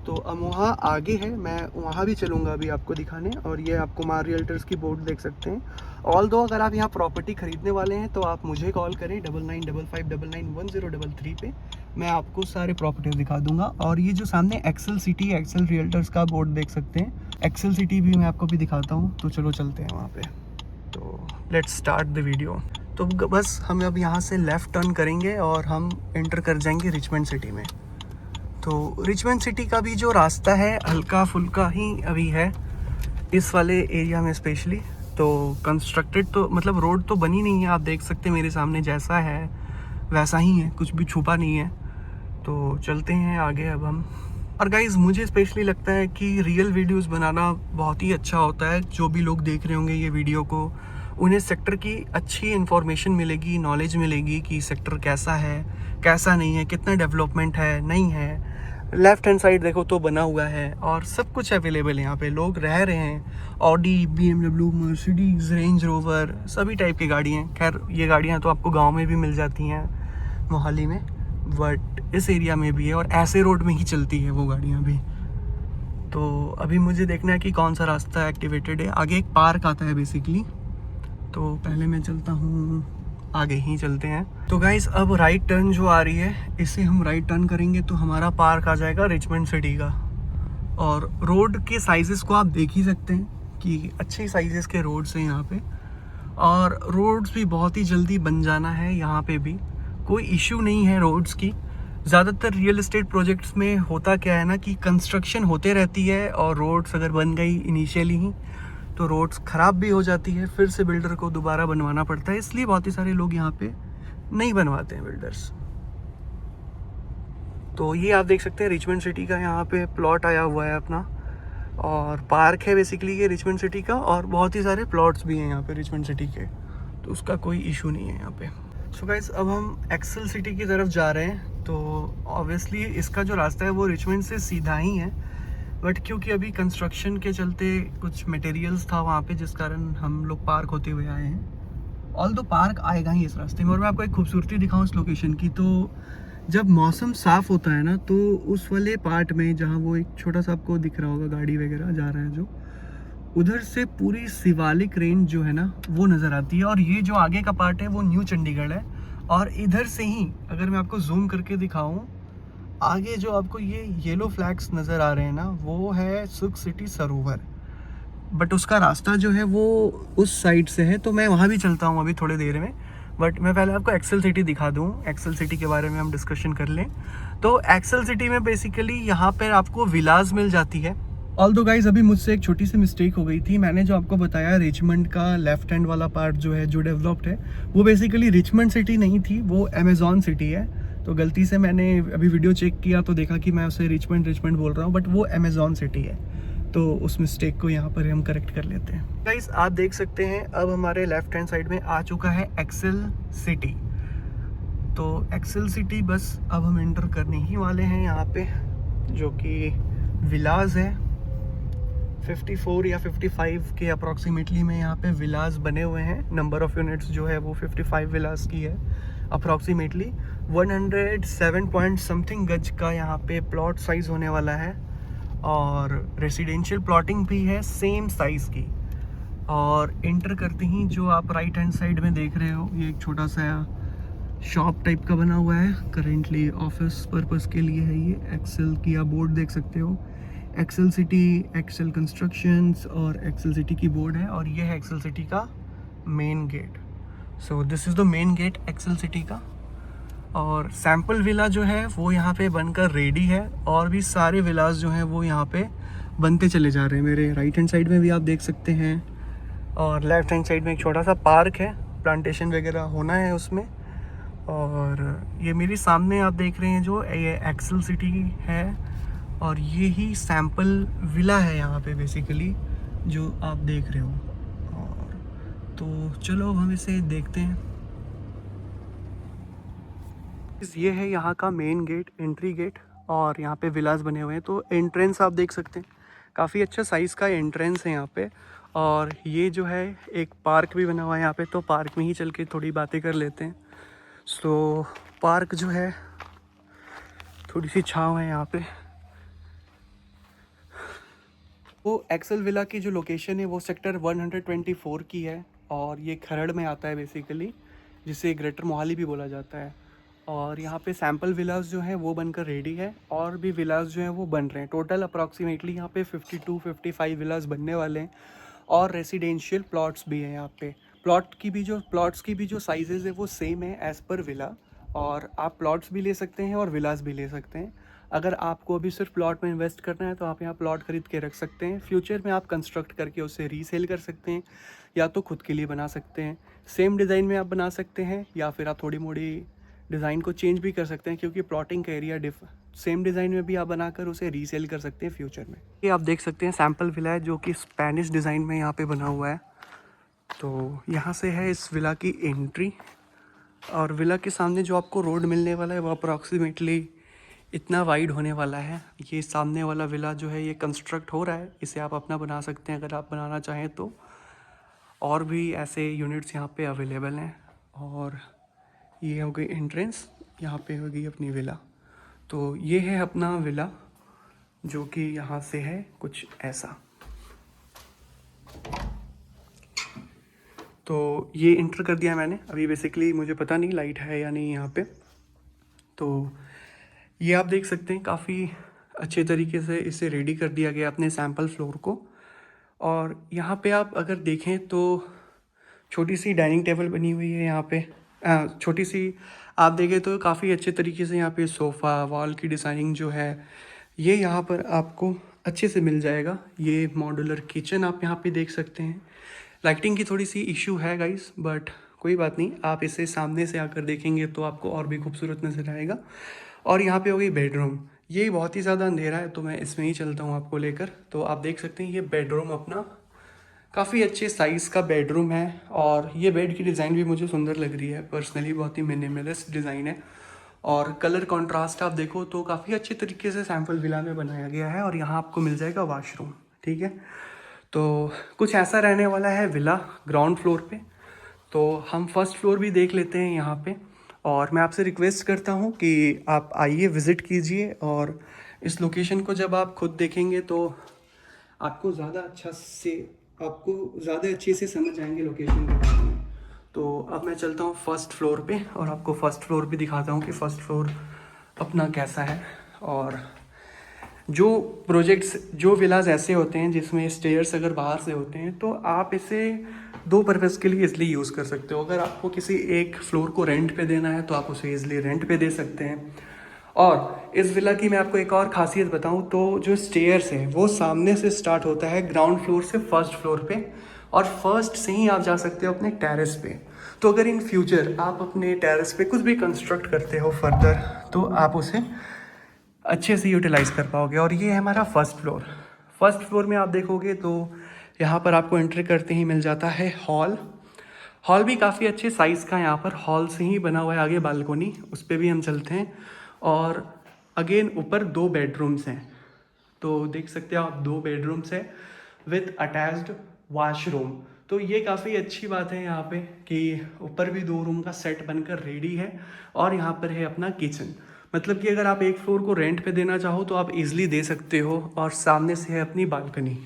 तो अमोहा आगे है, मैं वहाँ भी चलूँगा अभी आपको दिखाने। और ये आप कुमार रियल्टर्स की बोर्ड देख सकते हैं। ऑल्दो अगर आप यहाँ प्रॉपर्टी खरीदने वाले हैं तो आप मुझे कॉल करें 9955991033 पे, मैं आपको सारे प्रॉपर्टीज दिखा दूंगा। और ये जो सामने एक्सेल सिटी, एक्सेल रियल्टर्स का बोर्ड देख सकते हैं, एक्सेल सिटी भी मैं आपको भी दिखाता हूँ। तो चलो चलते हैं वहाँ पे। तो लेट्स स्टार्ट द वीडियो। तो बस हम अब यहाँ से लेफ़्ट टर्न करेंगे और हम एंटर कर जाएंगे रिचमंड सिटी में। तो रिचमंड सिटी का भी जो रास्ता है हल्का फुल्का ही अभी है इस वाले एरिया में स्पेशली। तो कंस्ट्रक्टेड तो मतलब रोड तो बनी नहीं है, आप देख सकते हैं मेरे सामने जैसा है वैसा ही है, कुछ भी छुपा नहीं है। तो चलते हैं आगे अब हम। और गाइज़ मुझे स्पेशली लगता है कि रियल वीडियोस बनाना बहुत ही अच्छा होता है। जो भी लोग देख रहे होंगे ये वीडियो को, उन्हें सेक्टर की अच्छी इन्फॉर्मेशन मिलेगी, नॉलेज मिलेगी कि सेक्टर कैसा है कैसा नहीं है, कितना डेवलपमेंट है नहीं है। लेफ़्ट हैंड साइड देखो तो बना हुआ है और सब कुछ अवेलेबल है यहाँ पे। लोग रह रहे हैं, Audi, BMW, Mercedes, range rover सभी टाइप की गाड़ी हैं। खैर ये गाड़ियाँ तो आपको गाँव में भी मिल जाती हैं मोहाली में, बट इस एरिया में भी है और ऐसे रोड में ही चलती है वो गाड़ियाँ भी। तो अभी मुझे देखना है कि कौन सा रास्ता एक्टिवेटेड है। आगे एक पार्क आता है बेसिकली, तो पहले मैं चलता हूँ, आगे ही चलते हैं। तो गाइस अब राइट टर्न जो आ रही है इससे हम राइट टर्न करेंगे तो हमारा पार्क आ जाएगा रिचमंड सिटी का। और रोड के साइजेस को आप देख ही सकते हैं कि अच्छे साइजेस के रोड्स हैं यहाँ पे। और रोड्स भी बहुत ही जल्दी बन जाना है यहाँ पे भी, कोई इशू नहीं है रोड्स की। ज़्यादातर रियल एस्टेट प्रोजेक्ट्स में होता क्या है ना कि कंस्ट्रक्शन होते रहती है और रोड्स अगर बन गई इनिशियली ही तो रोड्स ख़राब भी हो जाती है, फिर से बिल्डर को दोबारा बनवाना पड़ता है। इसलिए बहुत ही सारे लोग यहाँ पे नहीं बनवाते हैं बिल्डर्स। तो ये आप देख सकते हैं रिचमंड सिटी का यहाँ पे प्लॉट आया हुआ है अपना, और पार्क है बेसिकली ये रिचमंड सिटी का। और बहुत ही सारे प्लॉट्स भी हैं यहाँ पे रिचमंड सिटी के, तो उसका कोई इशू नहीं है यहाँ पे। सो गाइस अब हम एक्सेल सिटी की तरफ जा रहे हैं। तो ऑब्वियसली इसका जो रास्ता है वो रिचमंड से सीधा ही है, बट क्योंकि अभी कंस्ट्रक्शन के चलते कुछ मटेरियल्स था वहाँ पे जिस कारण हम लोग पार्क होते हुए आए हैं। ऑल्दो पार्क आएगा ही इस रास्ते में। और मैं आपको एक खूबसूरती दिखाऊँ इस लोकेशन की, तो जब मौसम साफ़ होता है ना तो उस वाले पार्ट में जहाँ वो एक छोटा सा आपको दिख रहा होगा गाड़ी वगैरह जा रहा है जो, उधर से पूरी शिवालिक रेंज जो है ना वो नज़र आती है। और ये जो आगे का पार्ट है वो न्यू चंडीगढ़ है। और इधर से ही अगर मैं आपको जूम करके दिखाऊँ, आगे जो आपको ये येलो फ्लैग्स नज़र आ रहे हैं ना वो है सुख सिटी सरोवर, बट उसका रास्ता जो है वो उस साइड से है। तो मैं वहाँ भी चलता हूँ अभी थोड़ी देर में, बट मैं पहले आपको एक्सेल सिटी दिखा दूँ। एक्सेल सिटी के बारे में हम डिस्कशन कर लें। तो एक्सेल सिटी में बेसिकली यहाँ पर आपको विलास मिल जाती है। ऑल्दो गाइज अभी मुझसे एक छोटी सी मिस्टेक हो गई थी। मैंने जो आपको बताया रिचमंड का लेफ्ट हैंड वाला पार्ट जो है जो डेवलप्ड है वो बेसिकली रिचमंड सिटी नहीं थी, वो अमेजॉन सिटी है। तो गलती से मैंने अभी वीडियो चेक किया तो देखा कि मैं उसे रिचमंड बोल रहा हूँ, बट वो अमेजॉन सिटी है। तो उस मिस्टेक को यहाँ पर हम करेक्ट कर लेते हैं। गाइस आप देख सकते हैं अब हमारे लेफ्ट हैंड साइड में आ चुका है एक्सेल सिटी। तो एक्सेल सिटी बस अब हम एंटर करने ही वाले हैं यहाँ पे, जो कि विलास है। 54 या 55 के अप्रॉक्सीमेटली में यहाँ पे विलास बने हुए हैं। नंबर ऑफ़ यूनिट्स जो है वो 55 विलास की है अप्रॉक्सीमेटली। 107 पॉइंट समथिंग गज का यहाँ पे प्लॉट साइज़ होने वाला है, और रेसिडेंशियल प्लॉटिंग भी है सेम साइज़ की। और इंटर करते ही जो आप राइट हैंड साइड में देख रहे हो, ये एक छोटा सा शॉप टाइप का बना हुआ है। करेंटली ऑफिस पर्पस के लिए है ये। एक्सेल की आप बोर्ड देख सकते हो, एक्सेल सिटी, एक्सेल कंस्ट्रक्शंस और एक्सेल सिटी की बोर्ड है। और ये है एक्सेल सिटी का main gate. So this is the main gate Excel city का। और सैम्पल विला जो है वो यहाँ पे बनकर रेडी है, और भी सारे विलास जो हैं वो यहाँ पे बनते चले जा रहे हैं। मेरे राइट हैंड साइड में भी आप देख सकते हैं, और लेफ्ट हैंड साइड में एक छोटा सा पार्क है, प्लांटेशन वगैरह होना है उसमें। और ये मेरे सामने आप देख रहे हैं जो ये एक्सेल सिटी है, और ये ही सैम्पल विला है यहाँ पे बेसिकली जो आप देख रहे हो। और तो चलो अब हम इसे देखते हैं। ये है यहाँ का मेन गेट, एंट्री गेट, और यहाँ पे विलास बने हुए हैं। तो एंट्रेंस आप देख सकते हैं, काफ़ी अच्छा साइज़ का एंट्रेंस है यहाँ पे। और ये जो है एक पार्क भी बना हुआ है यहाँ पे, तो पार्क में ही चल के थोड़ी बातें कर लेते हैं। सो पार्क जो है, थोड़ी सी छाँव है यहाँ पे। वो एक्सेल विला की जो लोकेशन है वो सेक्टर 124 की है, और ये खरड़ में आता है बेसिकली, जिसे ग्रेटर मोहाली भी बोला जाता है। और यहाँ पे सैम्पल विलास जो हैं वो बनकर रेडी है, और भी विलास जो हैं वो बन रहे हैं। टोटल अप्रॉक्सीमेटली यहाँ पे 52-55 विलास बनने वाले हैं, और रेसिडेंशियल प्लॉट्स भी हैं यहाँ पे। प्लॉट्स की भी जो साइजेज़ है वो सेम है एज़ पर विला, और आप प्लॉट्स भी ले सकते हैं और विलास भी ले सकते हैं। अगर आपको अभी सिर्फ प्लॉट में इन्वेस्ट करना है तो आप यहाँ प्लॉट खरीद के रख सकते हैं। फ्यूचर में आप कंस्ट्रक्ट करके उसे रीसेल कर सकते हैं, या तो खुद के लिए बना सकते हैं। सेम डिज़ाइन में आप बना सकते हैं, या फिर आप थोड़ी मोड़ी डिज़ाइन को चेंज भी कर सकते हैं, क्योंकि प्लॉटिंग का एरिया सेम डिज़ाइन में भी आप बनाकर उसे रीसेल कर सकते हैं फ्यूचर में। ये आप देख सकते हैं सैम्पल विला है, जो कि स्पेनिश डिज़ाइन में यहाँ पे बना हुआ है। तो यहाँ से है इस विला की एंट्री, और विला के सामने जो आपको रोड मिलने वाला है वो अप्रॉक्सीमेटली इतना वाइड होने वाला है। ये सामने वाला विला जो है ये कंस्ट्रक्ट हो रहा है, इसे आप अपना बना सकते हैं अगर आप बनाना चाहें तो। और भी ऐसे यूनिट्स यहाँ पे अवेलेबल हैं। और ये हो गई एंट्रेंस, यहाँ पे होगी अपनी विला। तो ये है अपना विला, जो कि यहाँ से है कुछ ऐसा। तो ये इंटर कर दिया मैंने अभी। बेसिकली मुझे पता नहीं लाइट है या नहीं यहाँ पे। तो ये आप देख सकते हैं, काफ़ी अच्छे तरीके से इसे रेडी कर दिया गया अपने सैम्पल फ्लोर को। और यहाँ पे आप अगर देखें तो छोटी सी डाइनिंग टेबल बनी हुई है यहाँ पे। छोटी सी आप देखें तो काफ़ी अच्छे तरीके से यहाँ पे सोफ़ा, वॉल की डिज़ाइनिंग जो है ये यहाँ पर आपको अच्छे से मिल जाएगा। ये मॉड्यूलर किचन आप यहाँ पे देख सकते हैं। लाइटिंग की थोड़ी सी इशू है गाइस, बट कोई बात नहीं, आप इसे सामने से आकर देखेंगे तो आपको और भी खूबसूरत नज़र आएगा। और यहाँ पे हो गई बेडरूम। ये बहुत ही ज़्यादा अंधेरा है तो मैं इसमें ही चलता हूँ आपको लेकर। तो आप देख सकते हैं ये बेडरूम अपना काफ़ी अच्छे साइज़ का बेडरूम है, और ये बेड की डिज़ाइन भी मुझे सुंदर लग रही है पर्सनली। बहुत ही मिनिमलिस्ट डिज़ाइन है, और कलर कंट्रास्ट आप देखो तो काफ़ी अच्छे तरीके से सैम्पल विला में बनाया गया है। और यहाँ आपको मिल जाएगा वॉशरूम, ठीक है। तो कुछ ऐसा रहने वाला है विला ग्राउंड फ्लोर पे। तो हम फर्स्ट फ्लोर भी देख लेते हैं यहाँ पे। और मैं आपसे रिक्वेस्ट करता हूँ कि आप आइए, विज़िट कीजिए, और इस लोकेशन को जब आप खुद देखेंगे तो आपको ज़्यादा अच्छे से समझ आएंगे लोकेशन के बारे में। तो अब मैं चलता हूँ फर्स्ट फ्लोर पे, और आपको फर्स्ट फ्लोर भी दिखाता हूँ कि फ़र्स्ट फ्लोर अपना कैसा है। और जो विलाज ऐसे होते हैं जिसमें स्टेयर्स अगर बाहर से होते हैं, तो आप इसे दो पर्पज़ के लिए इसलिए यूज़ कर सकते हो। अगर आपको किसी एक फ्लोर को रेंट पे देना है तो आप उसे ईज़िली रेंट पे दे सकते हैं। और इस विला की मैं आपको एक और ख़ासियत बताऊं तो जो स्टेयर्स है वो सामने से स्टार्ट होता है ग्राउंड फ्लोर से फर्स्ट फ्लोर पे, और फर्स्ट से ही आप जा सकते हो अपने टेरेस पे। तो अगर इन फ्यूचर आप अपने टेरेस पे कुछ भी कंस्ट्रक्ट करते हो फर्दर, तो आप उसे अच्छे से यूटिलाइज़ कर पाओगे। और ये है हमारा फर्स्ट फ्लोर। फर्स्ट फ्लोर में आप देखोगे तो यहाँ पर आपको एंट्री करते ही मिल जाता है हॉल। हॉल भी काफ़ी अच्छे साइज़ का यहाँ पर हॉल से ही बना हुआ है। आगे बालकोनी, उस पर भी हम चलते हैं। और अगेन ऊपर 2 बेडरूम्स हैं, तो देख सकते हैं आप 2 बेडरूम्स हैं। With attached washroom. तो ये काफ़ी अच्छी बात है यहाँ पे कि ऊपर भी 2 रूम का सेट बनकर रेडी है और यहाँ पर है अपना किचन। मतलब कि अगर आप एक फ्लोर को रेंट पे देना चाहो तो आप इजीली दे सकते हो। और सामने से है अपनी बालकनी।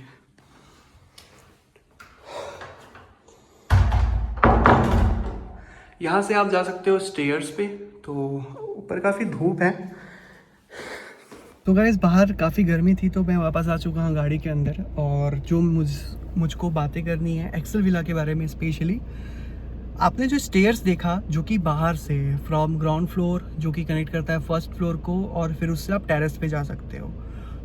यहाँ से आप जा सकते हो स्टेयर्स पे। तो ऊपर काफ़ी धूप है। तो गाइस बाहर काफ़ी गर्मी थी तो मैं वापस आ चुका हूँ गाड़ी के अंदर। और जो मुझको बातें करनी है एक्सेल विला के बारे में स्पेशली। आपने जो स्टेयर्स देखा जो कि बाहर से फ्रॉम ग्राउंड फ्लोर जो कि कनेक्ट करता है फर्स्ट फ्लोर को और फिर उससे आप टेरेस पे जा सकते हो।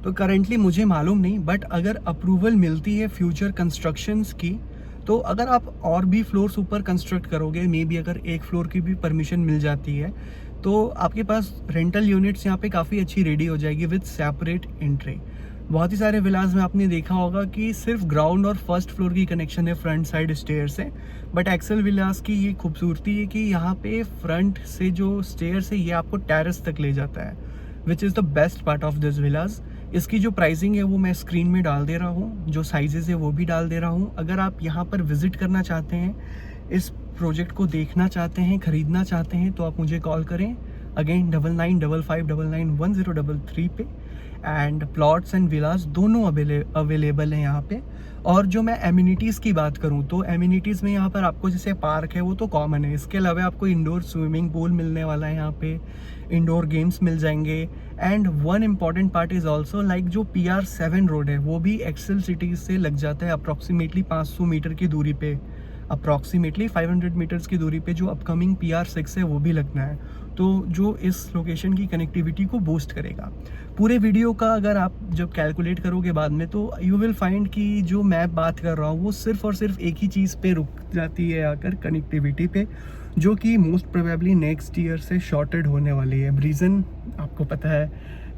तो करेंटली मुझे मालूम नहीं, बट अगर अप्रूवल मिलती है फ्यूचर कंस्ट्रक्शंस की तो अगर आप और भी फ्लोर्स ऊपर कंस्ट्रक्ट करोगे, मे बी अगर एक फ्लोर की भी परमिशन मिल जाती है तो आपके पास रेंटल यूनिट्स यहाँ पे काफ़ी अच्छी रेडी हो जाएगी विद सेपरेट एंट्री। बहुत ही सारे विलास में आपने देखा होगा कि सिर्फ ग्राउंड और फर्स्ट फ्लोर की कनेक्शन है फ्रंट साइड स्टेयर से, बट एक्सेल विलास की ये खूबसूरती है कि यहाँ पे फ्रंट से जो स्टेयर्स है ये आपको टेरेस तक ले जाता है, which is the best part of this villas. इसकी जो प्राइसिंग है वो मैं स्क्रीन में डाल दे रहा हूँ, जो साइजेस है वो भी डाल दे रहा हूँ। अगर आप यहाँ पर विजिट करना चाहते हैं, इस प्रोजेक्ट को देखना चाहते हैं, ख़रीदना चाहते हैं तो आप मुझे कॉल करें अगेन 9955991033 पे। एंड प्लॉट्स एंड विलास दोनों अवेलेबल हैं यहाँ पे। और जो मैं एमिनिटीज़ की बात करूँ तो एमिनिटीज़ में यहाँ पर आपको जैसे पार्क है वो तो कॉमन है, इसके अलावा आपको इंडोर स्विमिंग पूल मिलने वाला है, यहाँ पे इंडोर गेम्स मिल जाएंगे। And one important part is also like जो PR7 रोड है वो भी एक्सेल सिटी से लग जाता है अप्रॉक्सीमेटली 500 मीटर की दूरी पे, अप्रॉक्सीमेटली 500 मीटर्स की दूरी पे जो अपकमिंग PR6 है वो भी लगना है, तो जो इस लोकेशन की कनेक्टिविटी को बूस्ट करेगा। पूरे वीडियो का अगर आप जब कैलकुलेट करोगे बाद में तो यू विल फाइंड कि जो मैं बात कर रहा हूँ वो सिर्फ और सिर्फ एक ही चीज़ पे रुक जाती है आकर, कनेक्टिविटी पे, जो कि मोस्ट प्रोबेबली नेक्स्ट ईयर से शॉर्टेड होने वाली है। रीज़न आपको पता है।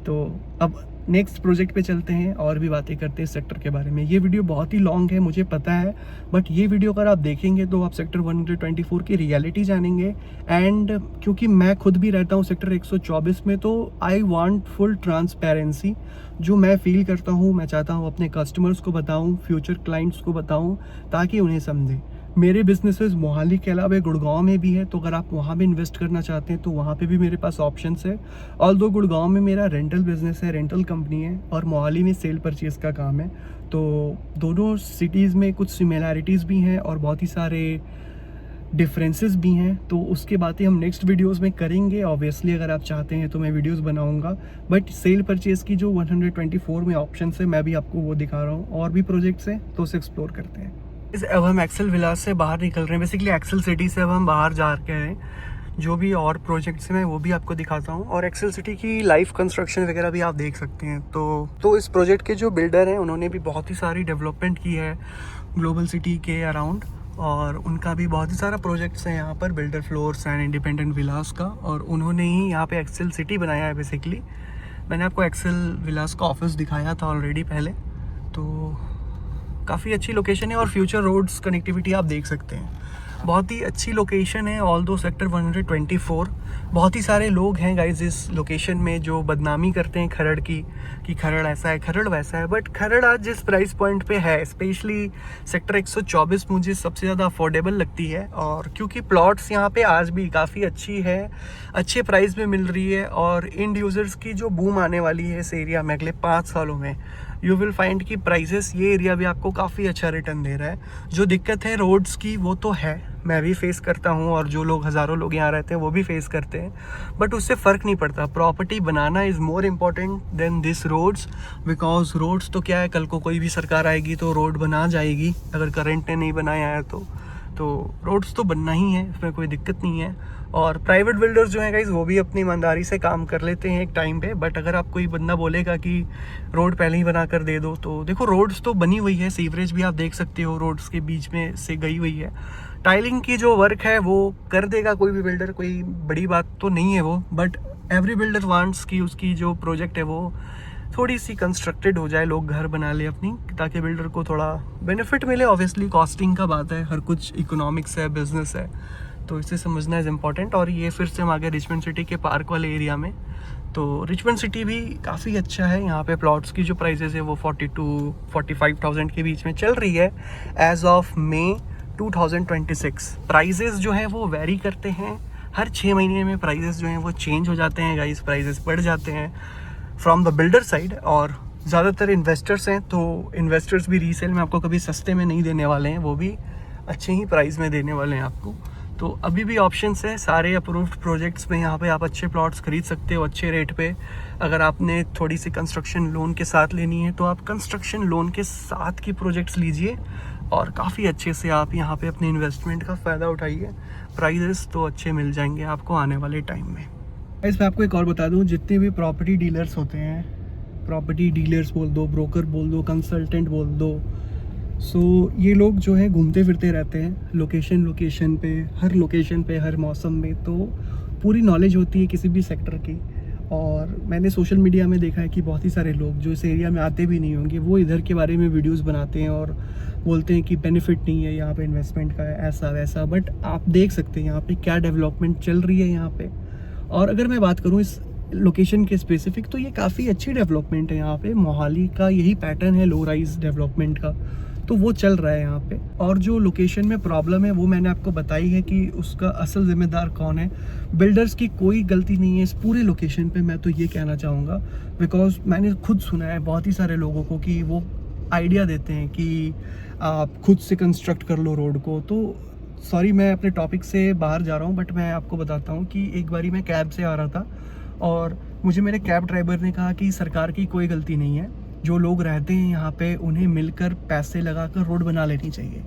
तो अब नेक्स्ट प्रोजेक्ट पे चलते हैं और भी बातें करते हैं सेक्टर के बारे में। ये वीडियो बहुत ही लॉन्ग है मुझे पता है, बट ये वीडियो अगर आप देखेंगे तो आप सेक्टर 124 की रियलिटी जानेंगे। एंड क्योंकि मैं खुद भी रहता हूँ सेक्टर 124 में तो आई वांट फुल ट्रांसपेरेंसी। जो मैं फील करता हूँ मैं चाहता हूँ अपने कस्टमर्स को बताऊँ, फ्यूचर क्लाइंट्स को बताऊँ, ताकि उन्हें समझें। मेरे बिजनेसेस मोहाली के अलावा गुड़गांव में भी है, तो अगर आप वहाँ भी इन्वेस्ट करना चाहते हैं तो वहाँ पे भी मेरे पास ऑप्शंस है। ऑल्दो गुड़गांव में मेरा रेंटल बिजनेस है, रेंटल कंपनी है, और मोहाली में सेल परचेज़ का काम है। तो दोनों सिटीज़ में कुछ सिमिलैरिटीज़ भी हैं और बहुत ही सारे डिफरेंसेस भी हैं, तो उसके बातें हम नेक्स्ट वीडियोस में करेंगे। ऑब्वियसली अगर आप चाहते हैं तो मैं वीडियोस बनाऊंगा, बट सेल परचेज़ की जो 124 में ऑप्शंस है मैं भी आपको वो दिखा रहा हूँ। और भी प्रोजेक्ट्स हैं तो उसे एक्सप्लोर करते हैं। अब हम एक्सेल विलास से बाहर निकल रहे हैं, बेसिकली एक्सेल सिटी से अब हम बाहर जा रहे हैं। जो भी और प्रोजेक्ट्स हैं वो भी आपको दिखाता हूँ, और एक्सेल सिटी की लाइव कंस्ट्रक्शन वगैरह भी आप देख सकते हैं। तो इस प्रोजेक्ट के जो बिल्डर हैं उन्होंने भी बहुत ही सारी डेवलपमेंट की है ग्लोबल सिटी के अराउंड, और उनका भी बहुत ही सारा प्रोजेक्ट्स हैं यहाँ पर, बिल्डर फ्लोर्स एंड इंडिपेंडेंट विलास का, और उन्होंने ही यहाँ पे एक्सेल सिटी बनाया है। बेसिकली मैंने आपको एक्सेल विलास का ऑफिस दिखाया था ऑलरेडी पहले। तो काफ़ी अच्छी लोकेशन है और फ्यूचर रोड्स कनेक्टिविटी आप देख सकते हैं, बहुत ही अच्छी लोकेशन है। ऑल दो सेक्टर 124 बहुत ही सारे लोग हैं गाइज इस लोकेशन में जो बदनामी करते हैं खरड़ की, कि खरड़ ऐसा है, खरड़ वैसा है, बट खरड़ आज जिस प्राइस पॉइंट पे है, स्पेशली सेक्टर 124 मुझे सबसे ज़्यादा अफोर्डेबल लगती है। और क्योंकि प्लॉट्स यहाँ पे आज भी काफ़ी अच्छी है, अच्छे प्राइस में मिल रही है, और इंड यूज़र्स की जो बूम आने वाली है इस एरिया में अगले 5 सालों में, यू विल फाइंड कि प्राइसेस ये एरिया भी आपको काफ़ी अच्छा रिटर्न दे रहा है। जो दिक्कत है रोड्स की वो तो है, मैं भी फेस करता हूँ, और जो लोग हज़ारों लोग यहाँ रहते हैं वो भी फेस करते हैं, बट उससे फ़र्क नहीं पड़ता। प्रॉपर्टी बनाना is more important than this roads, because roads तो क्या है, कल को कोई भी सरकार आएगी तो रोड बना जाएगी, अगर करंट ने नहीं बनाया है तो रोड्स तो बनना ही है, इसमें कोई दिक्कत नहीं है। और प्राइवेट बिल्डर्स जो हैं गाइज वो भी अपनी ईमानदारी से काम कर लेते हैं एक टाइम पे, बट अगर आप कोई बंदा बोलेगा कि रोड पहले ही बना कर दे दो, तो देखो रोड्स तो बनी हुई है, सीवरेज भी आप देख सकते हो रोड्स के बीच में से गई हुई है। टाइलिंग की जो वर्क है वो कर देगा कोई भी बिल्डर, कोई बड़ी बात तो नहीं है वो, बट एवरी बिल्डर वांट्स कि उसकी जो प्रोजेक्ट है वो थोड़ी सी कंस्ट्रक्टेड हो जाए, लोग घर बना ले अपनी, ताकि बिल्डर को थोड़ा बेनिफिट मिले। ऑब्वियसली कॉस्टिंग का बात है, हर कुछ इकोनॉमिक्स है, बिजनेस है, तो इसे समझना इज़ इम्पॉर्टेंट। और ये फिर से हम आ गए रिचमंड सिटी के पार्क वाले एरिया में। तो रिचमंड सिटी भी काफ़ी अच्छा है। यहाँ पे प्लॉट्स की जो प्राइसेस है वो 42-45,000 के बीच में चल रही है एज ऑफ मई 2026। प्राइजेस जो हैं वो वेरी करते हैं, हर 6 महीने में प्राइजेस जो हैं वो चेंज हो जाते हैं गाइस, प्राइजेस बढ़ जाते हैं फ्रॉम द बिल्डर साइड। और ज़्यादातर इन्वेस्टर्स हैं, तो इन्वेस्टर्स भी रीसेल में आपको कभी सस्ते में नहीं देने वाले हैं, वो भी अच्छे ही प्राइस में देने वाले हैं आपको। तो अभी भी ऑप्शंस है सारे अप्रूव्ड प्रोजेक्ट्स में, यहाँ पे आप अच्छे प्लॉट्स खरीद सकते हो अच्छे रेट पे। अगर आपने थोड़ी सी कंस्ट्रक्शन लोन के साथ लेनी है तो आप कंस्ट्रक्शन लोन के साथ की प्रोजेक्ट्स लीजिए और काफ़ी अच्छे से आप यहाँ पे अपने इन्वेस्टमेंट का फ़ायदा उठाइए। प्राइजेस तो अच्छे मिल जाएंगे आपको आने वाले टाइम में। इसमें आपको एक और बता दूँ, जितने भी प्रॉपर्टी डीलर्स होते हैं, प्रॉपर्टी डीलर्स बोल दो, ब्रोकर बोल दो, कंसल्टेंट बोल दो, सो ये लोग जो है घूमते फिरते रहते हैं लोकेशन पे, हर लोकेशन पे, हर मौसम में, तो पूरी नॉलेज होती है किसी भी सेक्टर की। और मैंने सोशल मीडिया में देखा है कि बहुत ही सारे लोग जो इस एरिया में आते भी नहीं होंगे वो इधर के बारे में वीडियोस बनाते हैं और बोलते हैं कि बेनिफिट नहीं है यहाँ पे इन्वेस्टमेंट का, ऐसा वैसा। बट आप देख सकते हैं यहाँ पे क्या डेवलपमेंट चल रही है यहाँ पे। और अगर मैं बात करूँ इस लोकेशन के स्पेसिफिक, तो ये काफ़ी अच्छी डेवलपमेंट है यहाँ पे। मोहाली का यही पैटर्न है लो राइज डेवलपमेंट का, तो वो चल रहा है यहाँ पे। और जो लोकेशन में प्रॉब्लम है वो मैंने आपको बताई है कि उसका असल जिम्मेदार कौन है। बिल्डर्स की कोई गलती नहीं है इस पूरे लोकेशन पे, मैं तो ये कहना चाहूँगा, बिकॉज मैंने खुद सुना है बहुत ही सारे लोगों को कि वो आइडिया देते हैं कि आप खुद से कंस्ट्रक्ट कर लो रोड को। तो सॉरी मैं अपने टॉपिक से बाहर जा रहा हूँ, बट मैं आपको बताता हूँ कि एक बारी मैं कैब से आ रहा था और मुझे मेरे कैब ड्राइवर ने कहा कि सरकार की कोई गलती नहीं है, जो लोग रहते हैं यहाँ पे उन्हें मिलकर पैसे लगाकर रोड बना लेनी चाहिए।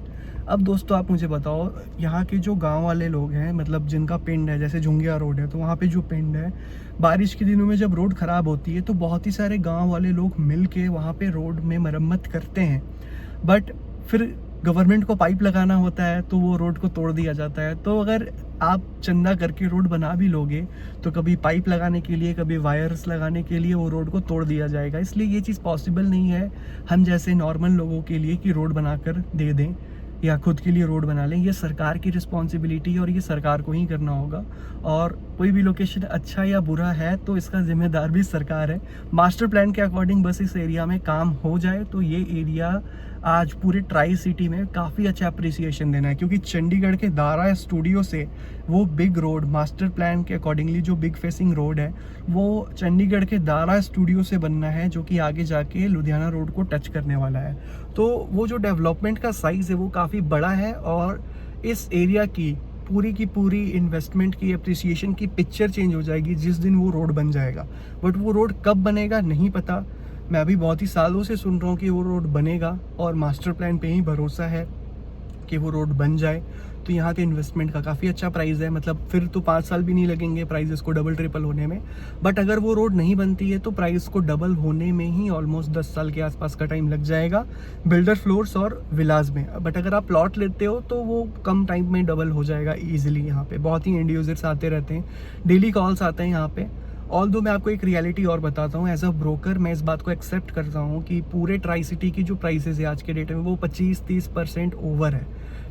अब दोस्तों आप मुझे बताओ, यहाँ के जो गांव वाले लोग हैं, मतलब जिनका पिंड है, जैसे झुंगिया रोड है, तो वहाँ पे जो पिंड है, बारिश के दिनों में जब रोड ख़राब होती है तो बहुत ही सारे गांव वाले लोग मिल के वहाँ पे रोड में मरम्मत करते हैं। बट फिर गवर्नमेंट को पाइप लगाना होता है तो वो रोड को तोड़ दिया जाता है। तो अगर आप चंदा करके रोड बना भी लोगे तो कभी पाइप लगाने के लिए, कभी वायर्स लगाने के लिए वो रोड को तोड़ दिया जाएगा। इसलिए ये चीज़ पॉसिबल नहीं है हम जैसे नॉर्मल लोगों के लिए कि रोड बनाकर दे दें या खुद के लिए रोड बना लें। ये सरकार की रिस्पॉन्सिबिलिटी है और ये सरकार को ही करना होगा। और कोई भी लोकेशन अच्छा या बुरा है तो इसका जिम्मेदार भी सरकार है। मास्टर प्लान के अकॉर्डिंग बस इस एरिया में काम हो जाए तो ये एरिया आज पूरे ट्राई सिटी में काफ़ी अच्छा अप्रिसिएशन देना है, क्योंकि चंडीगढ़ के दारा स्टूडियो से वो बिग रोड मास्टर प्लान के अकॉर्डिंगली जो बिग फेसिंग रोड है वो चंडीगढ़ के दारा स्टूडियो से बनना है, जो कि आगे जाके लुधियाना रोड को टच करने वाला है। तो वो जो डेवलपमेंट का साइज़ है वो काफ़ी बड़ा है और इस एरिया की पूरी इन्वेस्टमेंट की, अप्रिसिएशन की पिक्चर चेंज हो जाएगी जिस दिन वो रोड बन जाएगा। बट वो रोड कब बनेगा नहीं पता। मैं अभी बहुत ही सालों से सुन रहा हूँ कि वो रोड बनेगा और मास्टर प्लान पे ही भरोसा है कि वो रोड बन जाए। तो यहाँ के इन्वेस्टमेंट का काफ़ी अच्छा प्राइस है, मतलब फिर तो 5 साल भी नहीं लगेंगे प्राइजेस को डबल ट्रिपल होने में। बट अगर वो रोड नहीं बनती है तो प्राइस को डबल होने में ही ऑलमोस्ट 10 साल के आसपास का टाइम लग जाएगा बिल्डर फ्लोर्स और विलाज में। बट अगर आप प्लॉट लेते हो तो वो कम टाइम में डबल हो जाएगा ईजिली। यहाँ पे बहुत ही एंड यूजर्स आते रहते हैं, डेली कॉल्स आते हैं यहाँ पे। ऑल्दो मैं आपको एक रियलिटी और बताता हूँ, एज अ ब्रोकर मैं इस बात को एक्सेप्ट करता हूँ कि पूरे ट्राई सिटी की जो प्राइसेस है आज के डेट में वो 25-30% ओवर है।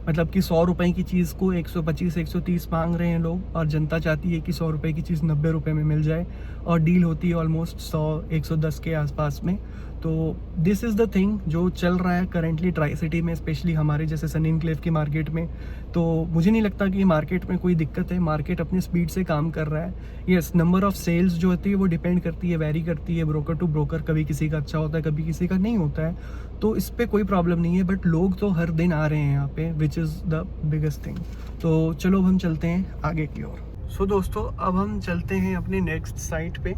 मतलब कि 100 रुपये की चीज़ को 125-130 मांग रहे हैं लोग और जनता चाहती है कि 100 रुपये की चीज़ 90 रुपये में मिल जाए और डील होती है ऑलमोस्ट 100-110 के आसपास में। तो दिस इज़ द थिंग जो चल रहा है करेंटली ट्राई सिटी में, स्पेशली हमारे जैसे सनी एनक्लेव की मार्केट में। तो मुझे नहीं लगता कि मार्केट में कोई दिक्कत है, मार्केट अपनी स्पीड से काम कर रहा है। यस, नंबर ऑफ़ सेल्स जो होती है वो डिपेंड करती है, वेरी करती है ब्रोकर टू ब्रोकर, कभी किसी का अच्छा होता है कभी किसी का नहीं होता है, तो इस पर कोई प्रॉब्लम नहीं है। बट लोग तो हर दिन आ रहे हैं यहाँ पे, विच इज़ द बिगेस्ट थिंग। तो चलो अब हम चलते हैं आगे की ओर। सो दोस्तों अब हम चलते हैं अपने नेक्स्ट साइट पे,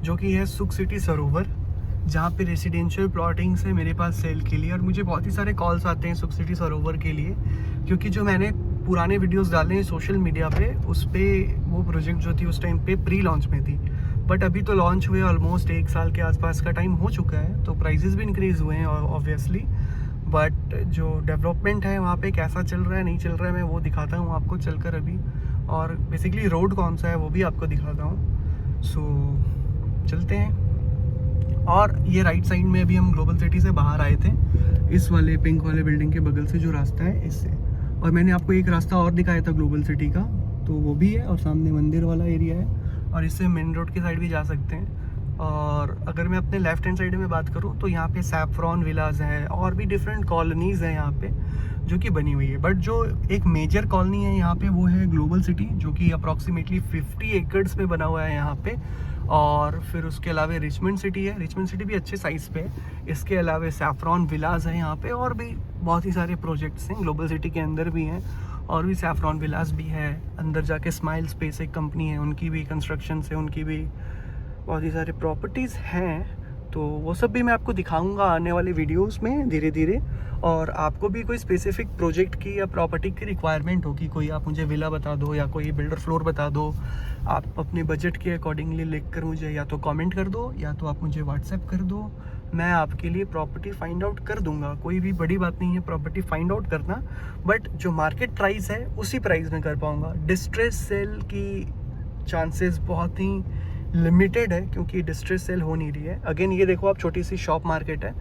जो कि है सुख सिटी सरोवर, जहाँ पे रेसिडेंशियल प्लॉटिंग्स है मेरे पास सेल के लिए। और मुझे बहुत ही सारे कॉल्स आते हैं सुख सिटी सरोवर के लिए, क्योंकि जो मैंने पुराने वीडियोस डाले हैं सोशल मीडिया पे, उस पर वो प्रोजेक्ट जो थी उस टाइम पे प्री लॉन्च में थी। बट अभी तो लॉन्च हुए ऑलमोस्ट 1 साल के आसपास का टाइम हो चुका है, तो प्राइजेस भी इंक्रीज़ हुए हैं ऑब्वियसली। बट जो डेवलपमेंट है वहाँ पे कैसा चल रहा है नहीं चल रहा है मैं वो दिखाता हूँ आपको चलकर अभी। और बेसिकली रोड कौन सा है वो भी आपको दिखाता हूँ। सो चलते हैं। और ये राइट साइड में अभी हम ग्लोबल सिटी से बाहर आए थे, इस वाले पिंक वाले बिल्डिंग के बगल से जो रास्ता है इससे। और मैंने आपको एक रास्ता और दिखाया था ग्लोबल सिटी का, तो वो भी है। और सामने मंदिर वाला एरिया है। और इससे मेन रोड की साइड भी जा सकते हैं। और अगर मैं अपने लेफ्ट हैंड साइड में बात करूँ तो यहाँ पे सैफ्रॉन विलाज है और भी डिफरेंट कॉलोनीज़ हैं यहाँ पे जो कि बनी हुई है। बट जो एक मेजर कॉलोनी है यहाँ पे वो है ग्लोबल सिटी, जो कि अप्रॉक्सीमेटली 50 एकड़्स में बना हुआ है यहाँ पे। और फिर उसके अलावा रिचमंड सिटी है, रिचमंड सिटी भी अच्छे साइज़ पे है। इसके अलावा सैफ्रॉन विलाज है यहाँ पे, और भी बहुत ही सारे प्रोजेक्ट्स हैं ग्लोबल सिटी के अंदर भी हैं, और भी सैफ्रॉन विलाज भी है। अंदर जाके स्माइल स्पेस एक कंपनी है, उनकी भी कंस्ट्रक्शन है, उनकी भी बहुत ही सारे प्रॉपर्टीज़ हैं। तो वो सब भी मैं आपको दिखाऊंगा आने वाले वीडियोस में धीरे धीरे। और आपको भी कोई स्पेसिफिक प्रोजेक्ट की या प्रॉपर्टी की रिक्वायरमेंट होगी, कोई आप मुझे विला बता दो या कोई बिल्डर फ्लोर बता दो, आप अपने बजट के अकॉर्डिंगली लिख कर मुझे या तो कमेंट कर दो या तो आप मुझे व्हाट्सएप कर दो। मैं आपके लिए प्रॉपर्टी फाइंड आउट कर दूंगा। कोई भी बड़ी बात नहीं है प्रॉपर्टी फाइंड आउट करना, बट जो मार्केट प्राइस है उसी प्राइस में कर पाऊँगा। डिस्ट्रेस सेल की चांसेस बहुत ही लिमिटेड है, क्योंकि डिस्ट्रेस सेल हो नहीं रही है। अगेन ये देखो आप, छोटी सी शॉप मार्केट है,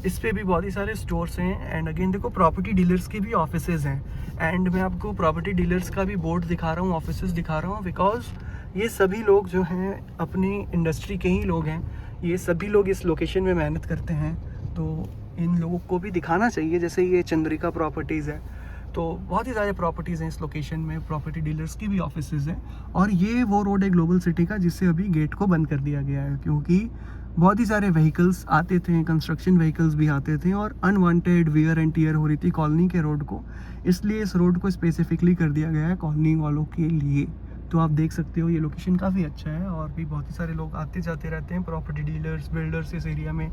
इस पे भी बहुत ही सारे स्टोर्स हैं। एंड अगेन देखो प्रॉपर्टी डीलर्स के भी ऑफिसेज हैं। एंड मैं आपको प्रॉपर्टी डीलर्स का भी बोर्ड दिखा रहा हूँ, ऑफिसेज दिखा रहा हूँ, बिकॉज ये सभी लोग जो हैं अपनी इंडस्ट्री के ही लोग हैं। ये सभी लोग इस लोकेशन में मेहनत करते हैं, तो इन लोगों को भी दिखाना चाहिए। जैसे ये चंद्रिका प्रॉपर्टीज़ है, तो बहुत ही सारे प्रॉपर्टीज़ हैं इस लोकेशन में, प्रॉपर्टी डीलर्स की भी ऑफिसेज हैं। और ये वो रोड है ग्लोबल सिटी का जिससे अभी गेट को बंद कर दिया गया है, क्योंकि बहुत ही सारे व्हीकल्स आते थे, कंस्ट्रक्शन व्हीकल्स भी आते थे, और अनवांटेड वियर एंड टीयर हो रही थी कॉलोनी के रोड को। इसलिए इस रोड को स्पेसिफिकली कर दिया गया है कॉलोनी वालों के लिए। तो आप देख सकते हो ये लोकेशन काफ़ी अच्छा है, और भी बहुत ही सारे लोग आते जाते रहते हैं। प्रॉपर्टी डीलर्स, बिल्डर्स इस एरिया में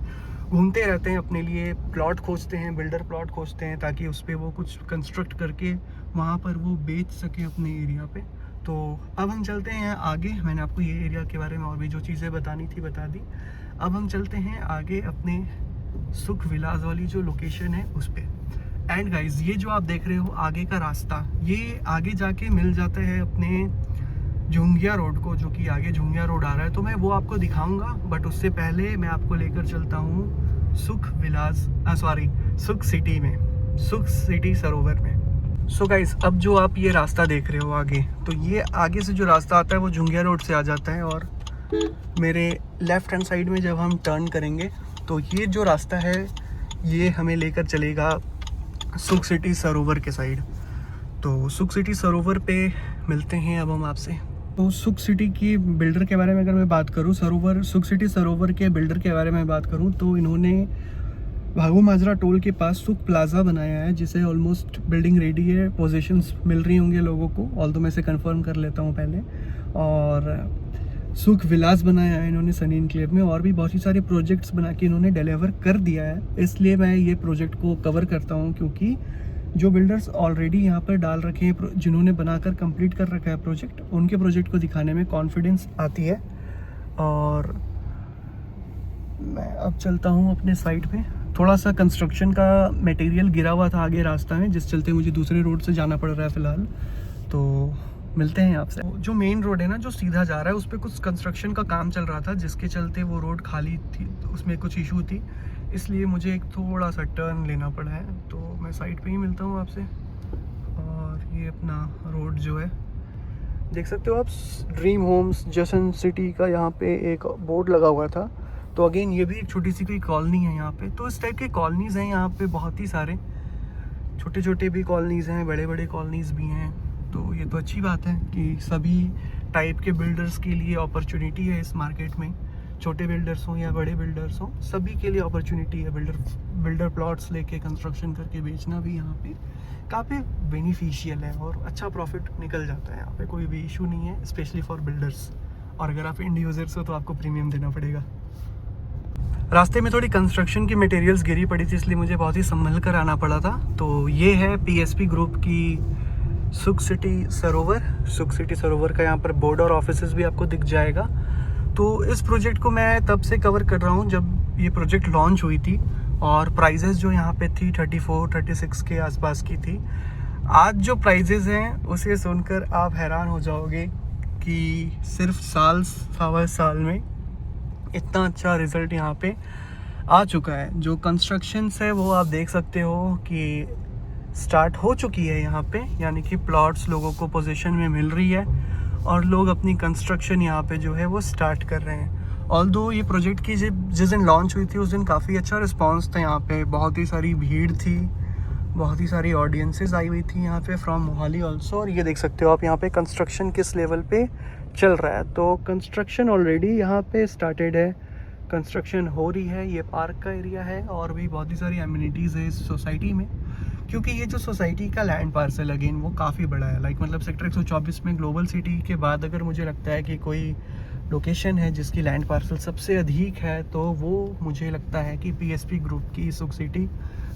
घूमते रहते हैं, अपने लिए प्लॉट खोजते हैं, बिल्डर प्लॉट खोजते हैं, ताकि उस पर वो कुछ कंस्ट्रक्ट करके वहाँ पर वो बेच सके अपने एरिया पे। तो अब हम चलते हैं आगे। मैंने आपको ये एरिया के बारे में और भी जो चीज़ें बतानी थी बता दी। अब हम चलते हैं आगे अपने सुख विलास वाली जो लोकेशन है उस पर। एंड गाइज ये जो आप देख रहे हो आगे का रास्ता, ये आगे जाके मिल जाता है अपने झुंगिया रोड को, जो कि आगे झुंगिया रोड आ रहा है। तो मैं वो आपको दिखाऊंगा, बट उससे पहले मैं आपको लेकर चलता हूँ सुख सिटी में, सुख सिटी सरोवर में। सो गाइस अब जो आप ये रास्ता देख रहे हो आगे, तो ये आगे से जो रास्ता आता है वो झुंगिया रोड से आ जाता है। और मेरे लेफ्ट हैंड साइड में जब हम टर्न करेंगे तो ये जो रास्ता है ये हमें लेकर चलेगा सुख सिटी सरोवर के साइड। तो सुख सिटी सरोवर पे मिलते हैं अब हम आपसे। तो सुख सिटी की बिल्डर के बारे में अगर मैं बात करूं, सुख सिटी सरोवर के बिल्डर के बारे में बात करूं, तो इन्होंने भागू माजरा टोल के पास सुख प्लाजा बनाया है, जिसे ऑलमोस्ट बिल्डिंग रेडी है, पोजीशंस मिल रही होंगे लोगों को, ऑल्दो मैं इसे कंफर्म कर लेता हूं पहले। और सुख विलास बनाया है इन्होंने सनी इनक्लेव में, और भी बहुत ही सारे प्रोजेक्ट्स बना के इन्होंने डिलीवर कर दिया है। इसलिए मैं ये प्रोजेक्ट को कवर करता हूँ, क्योंकि जो बिल्डर्स ऑलरेडी यहाँ पर डाल रखे हैं, जिन्होंने बनाकर कंप्लीट कर रखा है प्रोजेक्ट, उनके प्रोजेक्ट को दिखाने में कॉन्फिडेंस आती है। और मैं अब चलता हूँ अपने साइड पे। थोड़ा सा कंस्ट्रक्शन का मटेरियल गिरा हुआ था आगे रास्ता में, जिस चलते मुझे दूसरे रोड से जाना पड़ रहा है फ़िलहाल। तो मिलते हैं आपसे। जो मेन रोड है ना जो सीधा जा रहा है, उस पर कुछ कंस्ट्रक्शन का काम चल रहा था, जिसके चलते वो रोड खाली थी, तो उसमें कुछ इशू थी, इसलिए मुझे एक थोड़ा सा टर्न लेना पड़ा है। तो मैं साइड पे ही मिलता हूँ आपसे। और ये अपना रोड जो है देख सकते हो आप, ड्रीम होम्स जसन सिटी का यहाँ पे एक बोर्ड लगा हुआ था। तो अगेन ये भी एक छोटी सी कोई कॉलोनी है यहाँ पे। तो इस टाइप के कॉलोनीज़ हैं यहाँ पे बहुत ही सारे, छोटे छोटे भी कॉलोनीज़ हैं, बड़े बड़े कॉलोनीज़ भी हैं। तो ये तो अच्छी बात है कि सभी टाइप के बिल्डर्स के लिए अपॉर्चुनिटी है इस मार्केट में, छोटे बिल्डर्स हों या बड़े बिल्डर्स हों, सभी के लिए अपॉर्चुनिटी है। बिल्डर प्लॉट्स लेके कंस्ट्रक्शन करके बेचना भी यहाँ पे काफ़ी बेनिफिशियल है, और अच्छा प्रॉफिट निकल जाता है यहाँ पे, कोई भी इशू नहीं है, स्पेशली फॉर बिल्डर्स। और अगर आप इंड यूज़र्स हो तो आपको प्रीमियम देना पड़ेगा। रास्ते में थोड़ी कंस्ट्रक्शन की मटेरियल्स गिरी पड़ी थी, इसलिए मुझे बहुत ही संभल कर आना पड़ा था। तो ये है PSP ग्रुप की सुख सिटी सरोवर का यहाँ पर बोर्ड और ऑफिसेज भी आपको दिख जाएगा। तो इस प्रोजेक्ट को मैं तब से कवर कर रहा हूँ जब ये प्रोजेक्ट लॉन्च हुई थी, और प्राइजेस जो यहाँ पे थी 34-36 के आसपास की थी। आज जो प्राइजेस हैं उसे सुनकर आप हैरान हो जाओगे कि सिर्फ सवा साल में इतना अच्छा रिज़ल्ट यहाँ पे आ चुका है। जो कंस्ट्रक्शंस है वो आप देख सकते हो कि स्टार्ट हो चुकी है यहाँ पे, यानी कि प्लॉट्स लोगों को पोजीशन में मिल रही है। और लोग अपनी कंस्ट्रक्शन यहाँ पे जो है वो स्टार्ट कर रहे हैं। ऑल्दो ये प्रोजेक्ट की जिस दिन लॉन्च हुई थी उस दिन काफ़ी अच्छा रिस्पांस था यहाँ पे, बहुत ही सारी भीड़ थी, बहुत ही सारी ऑडियंसेस आई हुई थी यहाँ पे फ्रॉम मोहाली ऑल्सो। और ये देख सकते हो आप यहाँ पे कंस्ट्रक्शन किस लेवल पे चल रहा है। तो कंस्ट्रक्शन ऑलरेडी यहाँ पे स्टार्टेड है, कंस्ट्रक्शन हो रही है। ये पार्क का एरिया है और भी बहुत ही सारी एमिनिटीज़ है इस सोसाइटी में, क्योंकि ये जो सोसाइटी का लैंड पार्सल अगेन वो काफ़ी बड़ा है। लाइक मतलब सेक्टर 124 में ग्लोबल सिटी के बाद अगर मुझे लगता है कि कोई लोकेशन है जिसकी लैंड पार्सल सबसे अधिक है तो वो मुझे लगता है कि पीएसपी ग्रुप की सुख सिटी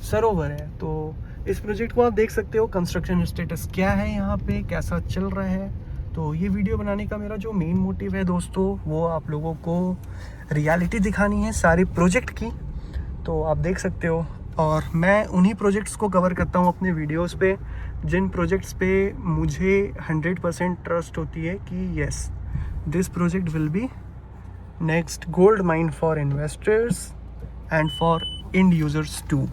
सरोवर है। तो इस प्रोजेक्ट को आप देख सकते हो कंस्ट्रक्शन स्टेटस क्या है, यहाँ पे कैसा चल रहा है। तो ये वीडियो बनाने का मेरा जो मेन मोटिव है दोस्तों, वो आप लोगों को रियलिटी दिखानी है सारी प्रोजेक्ट की। तो आप देख सकते हो, और मैं उन्हीं प्रोजेक्ट्स को कवर करता हूँ अपने वीडियोस पे जिन प्रोजेक्ट्स पे मुझे 100% ट्रस्ट होती है कि yes this project will be next gold mine for investors and for end users too.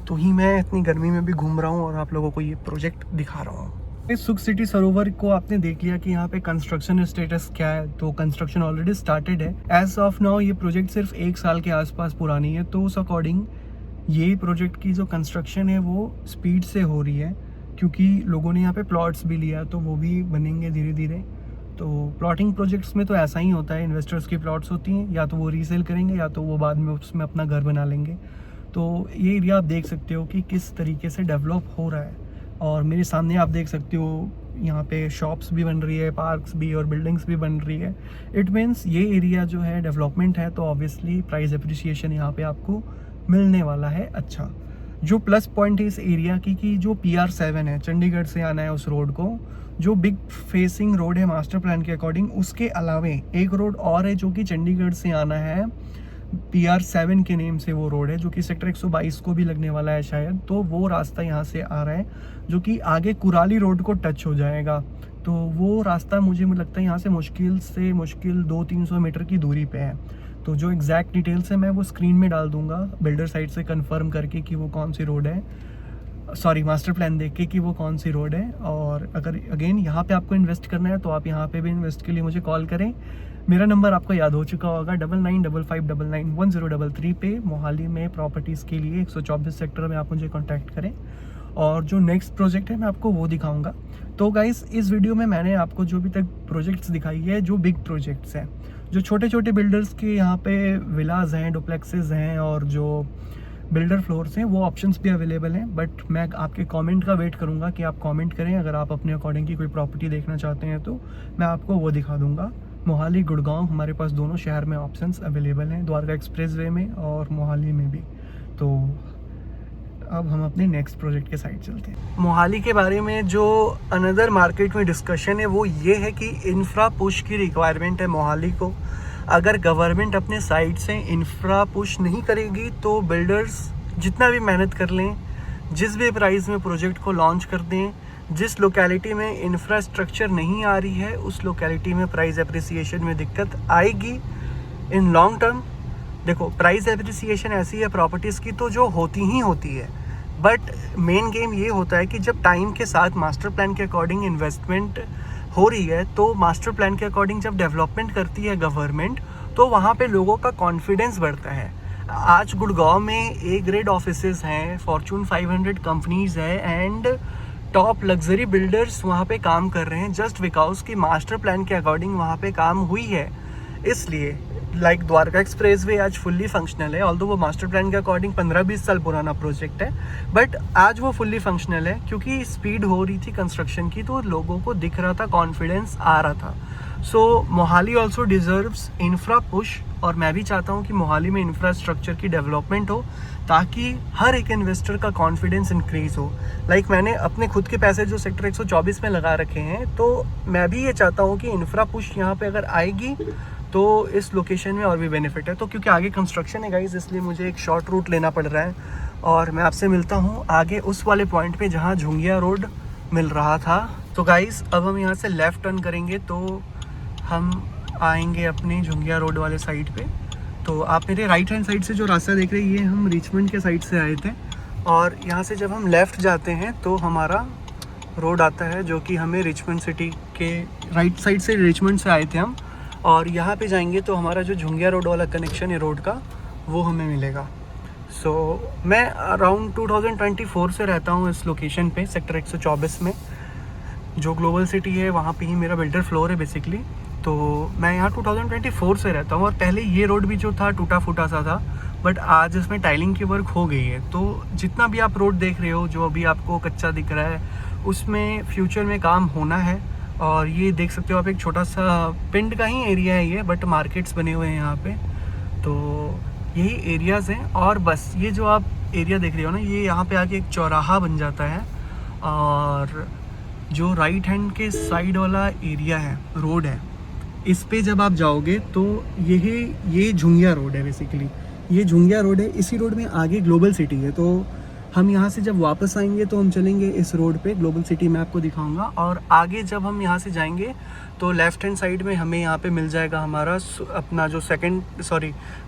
तो ही मैं इतनी गर्मी में भी घूम रहा हूँ और आप लोगों को ये प्रोजेक्ट दिखा रहा हूँ। इस सुख सिटी सरोवर को आपने देख लिया कि यहाँ पे कंस्ट्रक्शन स्टेटस क्या है। तो कंस्ट्रक्शन ऑलरेडी स्टार्टेड है। एज ऑफ नाउ ये प्रोजेक्ट सिर्फ 1 साल के आसपास पुरानी है, तो उस अकॉर्डिंग ये प्रोजेक्ट की जो कंस्ट्रक्शन है वो स्पीड से हो रही है, क्योंकि लोगों ने यहाँ पे प्लॉट्स भी लिया तो वो भी बनेंगे धीरे धीरे। तो प्लॉटिंग प्रोजेक्ट्स में तो ऐसा ही होता है, इन्वेस्टर्स की प्लॉट्स होती हैं, या तो वो रीसेल करेंगे या तो वो बाद में उसमें अपना घर बना लेंगे। तो ये एरिया आप देख सकते हो कि किस तरीके से डेवलप हो रहा है। और मेरे सामने आप देख सकते हो यहाँ पे शॉप्स भी बन रही है, पार्क्स भी और बिल्डिंग्स भी बन रही है। इट मीन्स ये एरिया जो है डेवलपमेंट है, तो ऑब्वियसली प्राइस एप्रिसिएशन यहाँ पे आपको मिलने वाला है। अच्छा, जो प्लस पॉइंट है इस एरिया की कि जो PR7 है, चंडीगढ़ से आना है उस रोड को, जो बिग फेसिंग रोड है मास्टर प्लान के अकॉर्डिंग, उसके अलावे एक रोड और है जो कि चंडीगढ़ से आना है PR7 के नेम से वो रोड है, जो कि सेक्टर 122 को भी लगने वाला है शायद। तो वो रास्ता यहाँ से आ रहा है जो कि आगे कुराली रोड को टच हो जाएगा। तो वो रास्ता मुझे लगता है यहाँ से मुश्किल 200-300 मीटर की दूरी पे है। तो जो एग्जैक्ट डिटेल्स है मैं वो स्क्रीन में डाल दूंगा, बिल्डर साइट से कंफर्म करके कि वो कौन सी रोड है, सॉरी मास्टर प्लान देख के कि वो कौन सी रोड है। और अगर अगेन यहाँ पे आपको इन्वेस्ट करना है तो आप यहाँ पे भी इन्वेस्ट के लिए मुझे कॉल करें। मेरा नंबर आपको याद हो चुका होगा, 9955991033 पे। मोहाली में प्रॉपर्टीज़ के लिए 124 सेक्टर में आप मुझे कॉन्टैक्ट करें। और जो नेक्स्ट प्रोजेक्ट है मैं आपको वो दिखाऊंगा। तो गाइस, इस वीडियो में मैंने आपको जो भी तक प्रोजेक्ट्स दिखाई है, जो बिग प्रोजेक्ट्स हैं, जो छोटे छोटे बिल्डर्स के यहाँ पे विलाज हैं, डुप्लेक्सेस हैं और जो बिल्डर फ्लोर्स हैं, वो ऑप्शंस भी अवेलेबल हैं। बट मैं आपके कमेंट का वेट करूँगा कि आप कमेंट करें। अगर आप अपने अकॉर्डिंग की कोई प्रॉपर्टी देखना चाहते हैं तो मैं आपको वो दिखा दूँगा। मोहाली गुड़गांव हमारे पास दोनों शहर में ऑप्शंस अवेलेबल हैं, द्वारका एक्सप्रेसवे में और मोहाली में भी। तो अब हम अपने नेक्स्ट प्रोजेक्ट के साइड चलते हैं। मोहाली के बारे में जो अनदर मार्केट में डिस्कशन है वो ये है कि इंफ्रा पुश की रिक्वायरमेंट है मोहाली को। अगर गवर्नमेंट अपने साइड से इंफ्रा पुश नहीं करेगी तो बिल्डर्स जितना भी मेहनत कर लें, जिस भी प्राइस में प्रोजेक्ट को लॉन्च कर दें, जिस लोकेलिटी में इंफ्रास्ट्रक्चर नहीं आ रही है उस लोकेलिटी में प्राइस एप्रिसिएशन में दिक्कत आएगी इन लॉन्ग टर्म। देखो, प्राइस एप्रिसिएशन ऐसी है प्रॉपर्टीज़ की तो जो होती ही होती है, बट मेन गेम ये होता है कि जब टाइम के साथ मास्टर प्लान के अकॉर्डिंग इन्वेस्टमेंट हो रही है, तो मास्टर प्लान के अकॉर्डिंग जब डेवलपमेंट करती है गवर्नमेंट, तो वहाँ पे लोगों का कॉन्फिडेंस बढ़ता है। आज गुड़गांव में A ग्रेड ऑफिसेज हैं, फॉर्चून 500 कंपनीज है एंड टॉप लग्जरी बिल्डर्स वहाँ पे काम कर रहे हैं, जस्ट बिकॉज कि मास्टर प्लान के अकॉर्डिंग वहाँ पे काम हुई है। इसलिए लाइक द्वारका एक्सप्रेसवे आज फुल्ली फंक्शनल है, ऑल्दो वो मास्टर प्लान के अकॉर्डिंग 15-20 साल पुराना प्रोजेक्ट है, बट आज वो फुल्ली फंक्शनल है क्योंकि स्पीड हो रही थी कंस्ट्रक्शन की, तो लोगों को दिख रहा था, कॉन्फिडेंस आ रहा था। So Mohali also deserves infra push, और मैं भी चाहता हूँ कि मोहाली में इंफ्रास्ट्रक्चर की डेवलपमेंट हो ताकि हर एक इन्वेस्टर का कॉन्फिडेंस इंक्रीज हो। लाइक मैंने अपने खुद के पैसे जो सेक्टर 124 में लगा रखे हैं, तो मैं भी ये चाहता हूँ कि इंफ्रा पुश यहाँ पे अगर आएगी तो इस लोकेशन में और भी बेनिफिट है। तो क्योंकि आगे कंस्ट्रक्शन है गाइज, इसलिए मुझे एक शॉर्ट रूट लेना पड़ रहा है और मैं आपसे मिलता हूँ आगे उस वाले पॉइंट पे जहाँ झुंगिया रोड मिल रहा था। तो गाइज, अब हम यहाँ से लेफ़्ट टर्न करेंगे तो हम आएंगे अपने झुंगिया रोड वाले साइड पे। तो आप मेरे राइट हैंड साइड से जो रास्ता देख रहे हैं, ये हम रिचमंड के साइड से आए थे, और यहाँ से जब हम लेफ़्ट जाते हैं तो हमारा रोड आता है जो कि हमें रिचमंड सिटी के राइट साइड से, रिचमंड से आए थे हम, और यहाँ पे जाएंगे तो हमारा जो झुंगिया रोड वाला कनेक्शन है रोड का, वो हमें मिलेगा। सो मैं अराउंड 2024 से रहता हूँ इस लोकेशन पे, सेक्टर 124 में, जो ग्लोबल सिटी है वहाँ पे ही मेरा बिल्डर फ्लोर है बेसिकली। तो मैं यहाँ 2024 से रहता हूँ, और पहले ये रोड भी जो था टूटा फूटा सा था, बट आज इसमें टाइलिंग की वर्क हो गई है। तो जितना भी आप रोड देख रहे हो जो अभी आपको कच्चा दिख रहा है, उसमें फ्यूचर में काम होना है। और ये देख सकते हो आप, एक छोटा सा पिंड का ही एरिया है ये, बट मार्केट्स बने हुए हैं यहाँ पे, तो यही एरियाज़ हैं। और बस ये जो आप एरिया देख रहे हो ना, ये यहाँ पे आके एक चौराहा बन जाता है, और जो राइट हैंड के साइड वाला एरिया है, रोड है, इस पे जब आप जाओगे तो ये झुंगिया रोड है बेसिकली, ये झुंगिया रोड है। इसी रोड में आगे ग्लोबल सिटी है। तो हम यहाँ से जब वापस आएंगे तो हम चलेंगे इस रोड पे, ग्लोबल सिटी मैं आपको दिखाऊंगा। और आगे जब हम यहाँ से जाएंगे तो लेफ़्ट हैंड साइड में हमें यहाँ पे मिल जाएगा हमारा अपना जो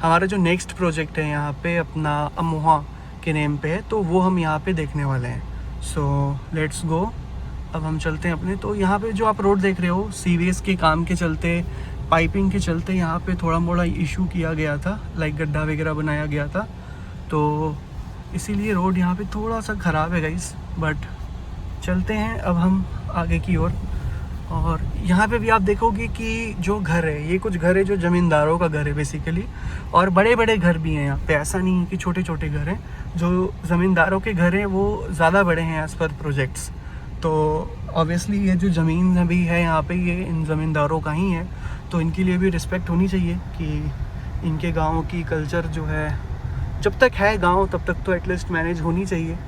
हमारा जो नेक्स्ट प्रोजेक्ट है यहाँ पे, अपना अमोहा के नेम पे है, तो वो हम यहाँ पे देखने वाले हैं। सो लेट्स गो, अब हम चलते हैं अपने। तो यहाँ पे जो आप रोड देख रहे हो, सीवेज के काम के चलते, पाइपिंग के चलते यहाँ पे थोड़ा मोड़ा इशू किया गया था, लाइक गड्ढा वगैरह बनाया गया था, तो इसीलिए रोड यहाँ पे थोड़ा सा ख़राब है गाइस। बट चलते हैं अब हम आगे की ओर। और यहाँ पे भी आप देखोगे कि जो घर है, ये कुछ घर है जो ज़मींदारों का घर है बेसिकली, और बड़े बड़े घर भी हैं यहाँ पे, ऐसा नहीं है कि छोटे छोटे घर हैं। जो ज़मींदारों के घर हैं वो ज़्यादा बड़े हैं एज़ पर प्रोजेक्ट्स। तो ऑब्वियसली ये जो ज़मीन भी है यहाँ पे, ये इन ज़मींदारों का ही है, तो इनके लिए भी रिस्पेक्ट होनी चाहिए कि इनके गाँव की कल्चर जो है, जब तक है गांव तब तक तो एटलीस्ट मैनेज होनी चाहिए।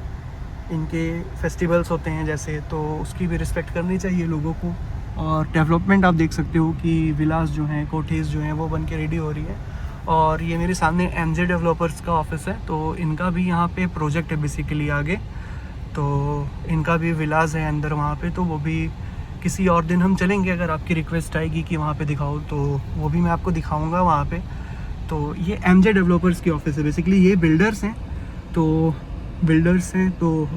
इनके फेस्टिवल्स होते हैं जैसे, तो उसकी भी रिस्पेक्ट करनी चाहिए लोगों को। और डेवलपमेंट आप देख सकते हो कि विलास जो हैं, कोठीज़ जो हैं, वो बन के रेडी हो रही है। और ये मेरे सामने MJ डेवलपर्स का ऑफिस है, तो इनका भी यहाँ पे प्रोजेक्ट है बेसिकली आगे, तो इनका भी विलास है अंदर वहाँ पे। तो वो भी किसी और दिन हम चलेंगे, अगर आपकी रिक्वेस्ट आएगी कि वहाँ पे दिखाओ तो वो भी मैं आपको दिखाऊंगा वहाँ पे। तो ये MJ डेवलपर्स की ऑफिस है बेसिकली, ये बिल्डर्स हैं, तो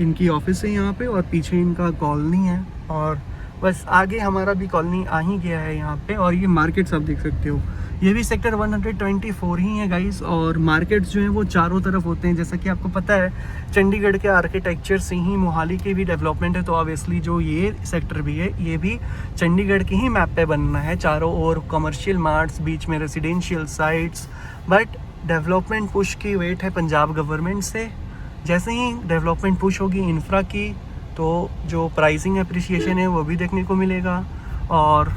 इनकी ऑफिस है यहाँ पे, और पीछे इनका कॉलोनी है, और बस आगे हमारा भी कॉलोनी आ ही गया है यहाँ पे। और ये मार्केट्स आप देख सकते हो, ये भी सेक्टर 124 ही है गाइस। और मार्केट्स जो हैं वो चारों तरफ होते हैं, जैसा कि आपको पता है चंडीगढ़ के आर्किटेक्चर से ही मोहाली की भी डेवलपमेंट है, तो ऑब्वियसली जो ये सेक्टर भी है, ये भी चंडीगढ़ के ही मैप पे बनना है। चारों ओर कमर्शियल मार्ट्स, बीच में residential sites, but development push की वेट है पंजाब गवर्नमेंट से। जैसे ही डेवलपमेंट पुश होगी इंफ्रा की, तो जो प्राइसिंग अप्रिसिएशन है वो भी देखने को मिलेगा, और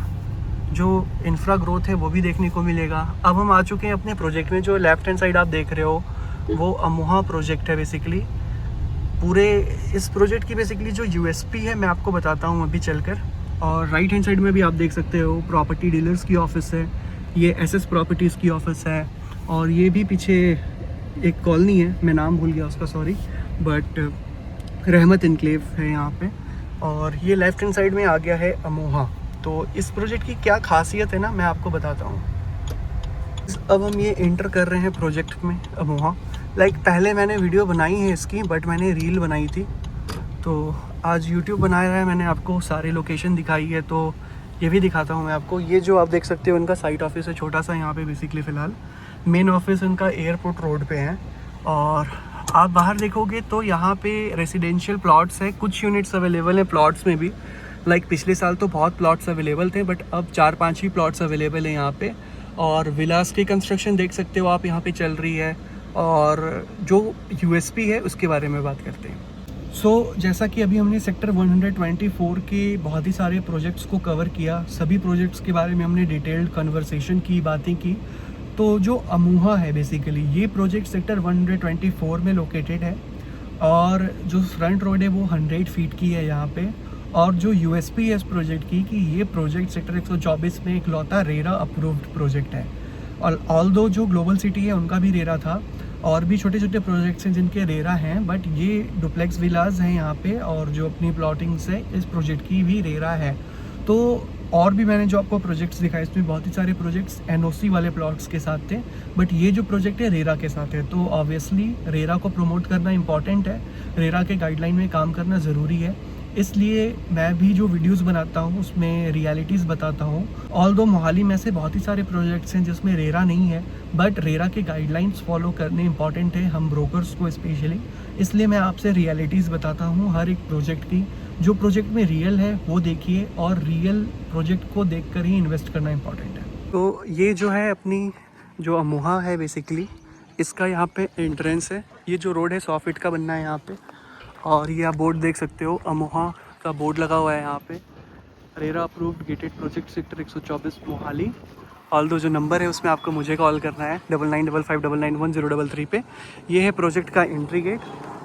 जो इंफ्रा ग्रोथ है वो भी देखने को मिलेगा। अब हम आ चुके हैं अपने प्रोजेक्ट में। जो लेफ्ट हैंड साइड आप देख रहे हो वो अमोहा प्रोजेक्ट है बेसिकली। पूरे इस प्रोजेक्ट की बेसिकली जो USP है मैं आपको बताता हूँ अभी चलकर। और राइट हैंड साइड में भी आप देख सकते हो प्रॉपर्टी डीलर्स की ऑफिस है, ये SS प्रॉपर्टीज़ की ऑफिस है, और ये भी पीछे एक कॉलोनी है, मैं नाम भूल गया उसका, सॉरी, बट रहमत इनक्लेव है यहाँ पे। और ये लेफ्ट हैंड साइड में आ गया है अमोहा। तो इस प्रोजेक्ट की क्या खासियत है ना, मैं आपको बताता हूँ। अब हम ये एंटर कर रहे हैं प्रोजेक्ट में अमोहा। लाइक पहले मैंने वीडियो बनाई है इसकी, बट मैंने रील बनाई थी, तो आज YouTube बनाया है मैंने, आपको सारे लोकेशन दिखाई है, तो ये भी दिखाता हूँ मैं आपको। ये जो आप देख सकते हो इनका साइट ऑफिस है छोटा सा यहाँ पे बेसिकली फ़िलहाल। मेन ऑफिस इनका एयरपोर्ट रोड पे है। और आप बाहर देखोगे तो यहाँ पे रेसिडेंशियल प्लॉट्स है, कुछ यूनिट्स अवेलेबल हैं प्लॉट्स में भी। लाइक पिछले साल तो बहुत प्लॉट्स अवेलेबल थे, बट अब 4-5 ही प्लॉट्स अवेलेबल हैं यहाँ पे। और विलास की कंस्ट्रक्शन देख सकते हो आप यहाँ पे चल रही है। और जो USP है उसके बारे में बात करते हैं। जैसा कि अभी हमने सेक्टर 124 के बहुत ही सारे प्रोजेक्ट्स को कवर किया, सभी प्रोजेक्ट्स के बारे में हमने डिटेल्ड कन्वर्सेशन की, बातें की। तो जो अमोहा है बेसिकली, ये प्रोजेक्ट सेक्टर 124 में लोकेटेड है, और जो फ्रंट रोड है वो 100 फीट की है यहाँ पे। और जो USP है इस प्रोजेक्ट की कि ये प्रोजेक्ट सेक्टर 124 में इकलौता रेरा अप्रूव्ड प्रोजेक्ट है। और ऑल्दो जो ग्लोबल सिटी है उनका भी रेरा था, और भी छोटे छोटे प्रोजेक्ट्स हैं जिनके रेरा हैं, बट ये डुप्लेक्स विलाज हैं यहाँ पे, और जो अपनी प्लॉटिंग्स है इस प्रोजेक्ट की भी रेरा है। तो और भी मैंने जो आपको प्रोजेक्ट्स दिखाए, इसमें बहुत ही सारे प्रोजेक्ट्स NOC वाले प्लॉट्स के साथ थे, बट ये जो प्रोजेक्ट है रेरा के साथ है। तो ऑब्वियसली रेरा को प्रमोट करना इंपॉर्टेंट है, रेरा के गाइडलाइन में काम करना ज़रूरी है। इसलिए मैं भी जो वीडियोस बनाता हूँ उसमें रियलिटीज़ बताता हूँ। ऑल्दो मोहाली में से बहुत ही सारे प्रोजेक्ट्स हैं जिसमें रेरा नहीं है, बट रेरा के गाइडलाइंस फॉलो करने इंपॉर्टेंट है हम ब्रोकर्स को स्पेशली। इसलिए मैं आपसे रियलिटीज़ बताता हूँ हर एक प्रोजेक्ट की। जो प्रोजेक्ट में रियल है वो देखिए, और रियल प्रोजेक्ट को देख कर ही इन्वेस्ट करना इंपॉर्टेंट है। तो ये जो है अपनी जो अमोहा है बेसिकली, इसका यहाँ पे एंट्रेंस है। ये जो रोड है 100 फीट का बनना है यहाँ पे, और ये आप बोर्ड देख सकते हो, अमोहा का बोर्ड लगा हुआ है यहाँ पे। RERA approved gated project sector 124 Mohali. All दो जो नंबर है उसमें आपको मुझे कॉल करना है 9955991033 पे। ये है प्रोजेक्ट का एंट्री गेट।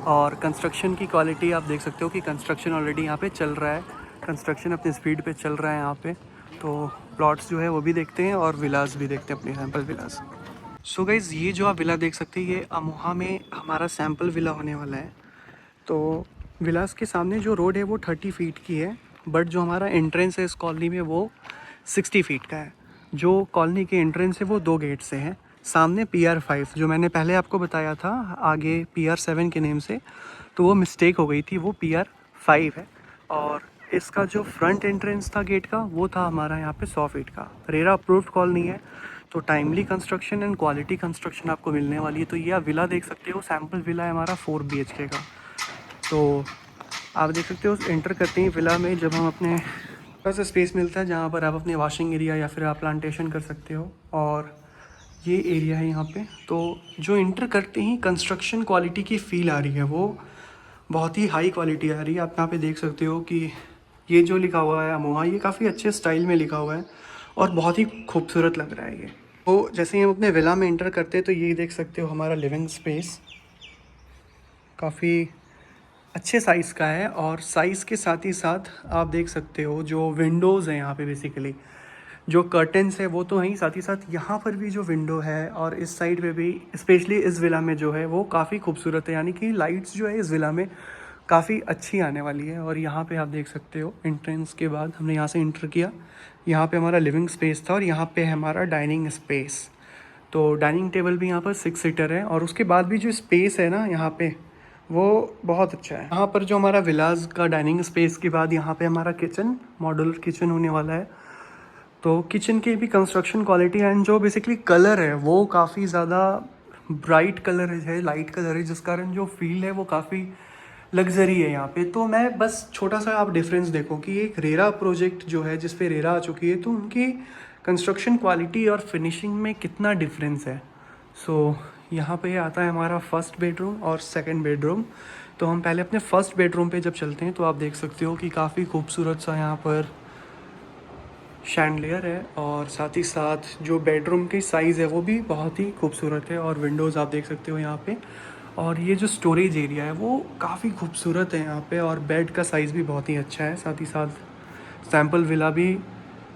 और कंस्ट्रक्शन की क्वालिटी आप देख सकते हो कि कंस्ट्रक्शन ऑलरेडी यहाँ पे चल रहा है, कंस्ट्रक्शन अपनी स्पीड पे चल रहा है यहाँ पे। तो प्लॉट्स जो है वो भी देखते हैं और विलास भी देखते हैं, अपनी सैम्पल विलास। सो गाइज़, ये जो आप विला देख सकते हैं ये अमोहा में हमारा सैम्पल विला होने वाला है। तो विलास के सामने जो रोड है वो 30 फीट की है, बट जो हमारा एंट्रेंस है इस कॉलोनी में वो 60 फीट का है। जो कॉलोनी के एंट्रेंस है वो 2 गेट से है। सामने PR5 जो मैंने पहले आपको बताया था आगे PR7 के नेम से, तो वो मिस्टेक हो गई थी, वो PR5 है। और इसका जो फ्रंट एंट्रेंस था गेट का वो था हमारा यहाँ पे 100 फीट का। रेरा अप्रूव्ड कॉलोनी है, तो timely construction and quality construction आपको मिलने वाली है। तो ये आप विला देख सकते हो, सैम्पल विला है हमारा 4 BHK का। तो आप देख सकते हो एंटर करते ही विला में जब हम अपने थोड़ा सा स्पेस मिलता है जहाँ पर आप अपने वॉशिंग एरिया या फिर आप प्लांटेशन कर सकते हो, और ये एरिया है यहाँ पे। तो जो एंटर करते ही कंस्ट्रक्शन क्वालिटी की फ़ील आ रही है वो बहुत ही हाई क्वालिटी आ रही है। आप यहाँ पे देख सकते हो कि ये जो लिखा हुआ है अमोहा, ये काफ़ी अच्छे स्टाइल में लिखा हुआ है और बहुत ही खूबसूरत लग रहा है ये। तो जैसे ही हम अपने विला में एंटर करते हैं तो ये देख सकते हो हमारा लिविंग स्पेस काफ़ी अच्छे साइज़ का है। और साइज़ के साथ ही साथ आप देख सकते हो जो विंडोज़ हैं यहाँ पे, बेसिकली जो कर्टन्स है वो तो हैं ही, साथ ही साथ यहाँ पर भी जो विंडो है और इस साइड पे भी, स्पेशली इस विला में जो है वो काफ़ी खूबसूरत है। यानी कि लाइट्स जो है इस विला में काफ़ी अच्छी आने वाली है। और यहाँ पे आप देख सकते हो एंट्रेंस के बाद हमने यहाँ से इंटर किया, यहाँ पे हमारा लिविंग स्पेस था और यहाँ पे हमारा डाइनिंग स्पेस। तो डाइनिंग टेबल भी यहाँ पर 6 सीटर है, और उसके बाद भी जो स्पेस है ना यहाँ पे वो बहुत अच्छा है। यहाँ पर जो हमारा विलास का डाइनिंग स्पेस के बाद यहाँ पे हमारा किचन, मॉड्यूलर किचन होने वाला है। तो किचन की भी कंस्ट्रक्शन क्वालिटी एंड जो बेसिकली कलर है वो काफ़ी ज़्यादा ब्राइट कलर है, लाइट कलर है, जिस कारण जो फील है वो काफ़ी लग्जरी है यहाँ पे। तो मैं बस छोटा सा आप डिफरेंस देखो कि एक रेरा प्रोजेक्ट जो है जिस पे रेरा आ चुकी है, तो उनकी कंस्ट्रक्शन क्वालिटी और फिनिशिंग में कितना डिफरेंस है। सो यहाँ पे आता है हमारा फर्स्ट बेडरूम और सेकंड बेडरूम। तो हम पहले अपने फर्स्ट बेडरूम पे जब चलते हैं तो आप देख सकते हो कि काफ़ी खूबसूरत सा यहाँ पर शैंडलियर है, और साथ ही साथ जो बेडरूम की साइज़ है वो भी बहुत ही खूबसूरत है। और विंडोज़ आप देख सकते हो यहाँ पे, और ये जो स्टोरेज एरिया है वो काफ़ी खूबसूरत है यहाँ पे, और बेड का साइज़ भी बहुत ही अच्छा है। साथ ही साथ सैम्पल विला भी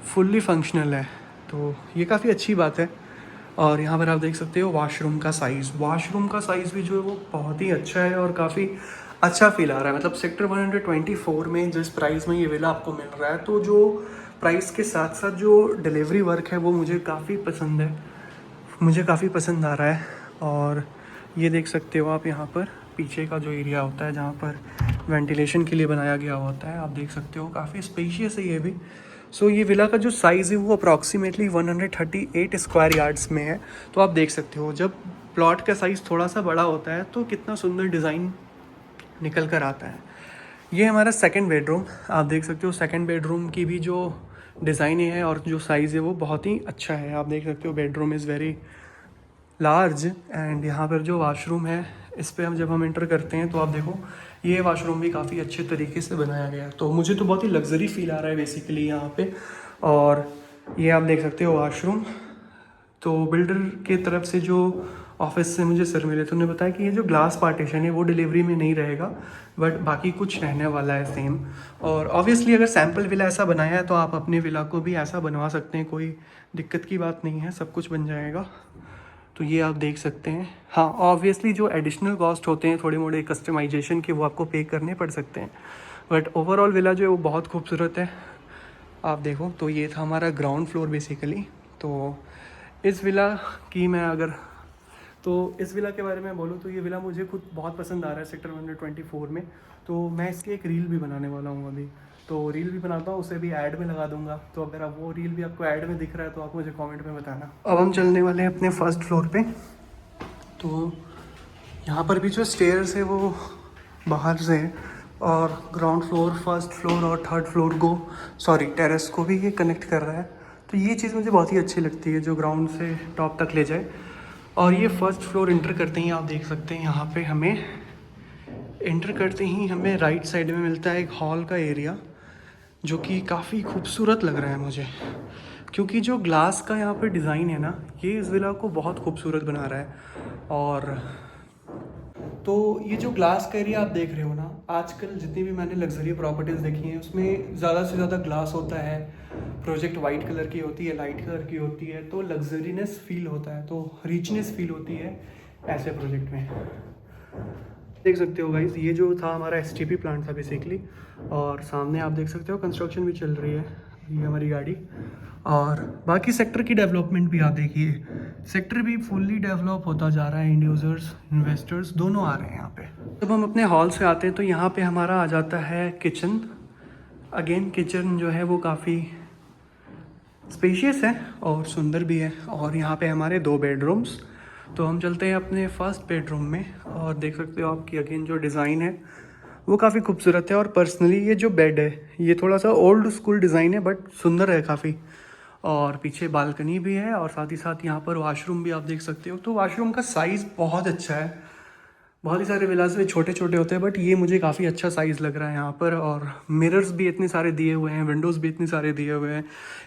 फुल्ली फंक्शनल है, तो ये काफ़ी अच्छी बात है। और यहाँ पर आप देख सकते हो वाशरूम का साइज़ भी जो है वो बहुत ही अच्छा है और काफ़ी अच्छा फील आ रहा है। मतलब सेक्टर 124 में जिस प्राइस में ये विला आपको मिल रहा है, तो जो प्राइस के साथ साथ जो डिलीवरी वर्क है वो मुझे काफ़ी पसंद है, मुझे काफ़ी पसंद आ रहा है। और ये देख सकते हो आप यहाँ पर पीछे का जो एरिया होता है जहाँ पर वेंटिलेशन के लिए बनाया गया होता है, आप देख सकते हो काफ़ी स्पेशियस है ये भी। सो ये विला का जो साइज़ है वो अप्रॉक्सीमेटली 138 स्क्वायर यार्ड्स में है। तो आप देख सकते हो जब प्लॉट का साइज़ थोड़ा सा बड़ा होता है तो कितना सुंदर डिज़ाइन निकल कर आता है। ये हमारा सेकंड बेडरूम, आप देख सकते हो सेकंड बेडरूम की भी जो डिज़ाइन है और जो साइज़ है वो बहुत ही अच्छा है। आप देख सकते हो bedroom is very large, and यहाँ पर जो वाशरूम है इस पे हम जब हम एंटर करते हैं तो आप देखो ये वाशरूम भी काफ़ी अच्छे तरीके से बनाया गया है। तो मुझे तो बहुत ही लग्जरी फील आ रहा है बेसिकली यहाँ पे। और ये आप देख सकते हो वाशरूम। तो बिल्डर के तरफ से जो ऑफिस से मुझे सर मिले थे उन्होंने बताया कि ये जो ग्लास पार्टीशन है वो डिलीवरी में नहीं रहेगा, बट बाकी कुछ रहने वाला है सेम। और ऑब्वियसली अगर सैम्पल विला ऐसा बनाया है तो आप अपने विला को भी ऐसा बनवा सकते हैं, कोई दिक्कत की बात नहीं है, सब कुछ बन जाएगा। तो ये आप देख सकते हैं। हाँ, ऑब्वियसली जो एडिशनल कॉस्ट होते हैं थोड़े मोड़े कस्टमाइजेशन के वो आपको पे करने पड़ सकते हैं, बट ओवरऑल विला जो है वो बहुत खूबसूरत है। आप देखो, तो ये था हमारा ग्राउंड फ्लोर बेसिकली। तो इस विला की मैं अगर तो इस विला के बारे में बोलूँ तो ये विला मुझे खुद बहुत पसंद आ रहा है सेक्टर 124 में। तो मैं इसकी एक रील भी बनाने वाला हूँ अभी, तो रील भी बनाता हूँ, उसे भी ऐड में लगा दूंगा। तो अगर आप वो रील भी आपको ऐड में दिख रहा है तो आप मुझे कमेंट में बताना। अब हम चलने वाले हैं अपने फर्स्ट फ्लोर पे। तो यहाँ पर भी जो स्टेयर्स है वो बाहर से है, और ग्राउंड फ्लोर, फर्स्ट फ्लोर और थर्ड फ्लोर को, सॉरी टेरेस को भी ये कनेक्ट कर रहा है। तो ये चीज़ मुझे बहुत ही अच्छी लगती है जो ग्राउंड से टॉप तक ले जाए। और ये फर्स्ट फ्लोर इंटर करते ही आप देख सकते हैं, यहाँ पे हमें इंटर करते ही हमें राइट साइड में मिलता है एक हॉल का एरिया, जो कि काफ़ी खूबसूरत लग रहा है मुझे, क्योंकि जो ग्लास का यहाँ पे डिज़ाइन है ना, ये इस विला को बहुत खूबसूरत बना रहा है। और तो ये जो ग्लास का एरिया आप देख रहे हो ना, आजकल जितनी भी मैंने लग्जरी प्रॉपर्टीज़ देखी हैं उसमें ज़्यादा से ज़्यादा ग्लास होता है, प्रोजेक्ट वाइट कलर की होती है, लाइट कलर की होती है, तो लग्जरीनेस फील होता है, तो रिचनेस फील होती है ऐसे प्रोजेक्ट में। देख सकते हो गाइस, ये जो था हमारा एसटीपी प्लांट था बेसिकली, और सामने आप देख सकते हो कंस्ट्रक्शन भी चल रही है, ये हमारी गाड़ी। और बाकी सेक्टर की डेवलपमेंट भी आप देखिए, सेक्टर भी फुल्ली डेवलप होता जा रहा है, इंड यूज़र्स, इन्वेस्टर्स दोनों आ रहे हैं यहाँ पे। जब हम अपने हॉल से आते हैं तो यहाँ पे हमारा आ जाता है किचन। अगेन किचन जो है वो काफ़ी स्पेशियस है और सुंदर भी है, और यहाँ पे हमारे 2 बेडरूम्स। तो हम चलते हैं अपने फर्स्ट बेडरूम में, और देख सकते हो आपकी अगेन जो डिज़ाइन है वो काफ़ी खूबसूरत है। और पर्सनली ये जो बेड है ये थोड़ा सा ओल्ड स्कूल डिज़ाइन है, बट सुंदर है काफ़ी। और पीछे बालकनी भी है, और साथ ही साथ यहाँ पर वॉशरूम भी आप देख सकते हो। तो वॉशरूम का साइज़ बहुत अच्छा है। बहुत ही सारे विलास में छोटे छोटे होते हैं, बट ये मुझे काफ़ी अच्छा साइज़ लग रहा है यहाँ पर। और मिरर्स भी इतने सारे दिए हुए हैं, विंडोज़ भी इतने सारे दिए हुए हैं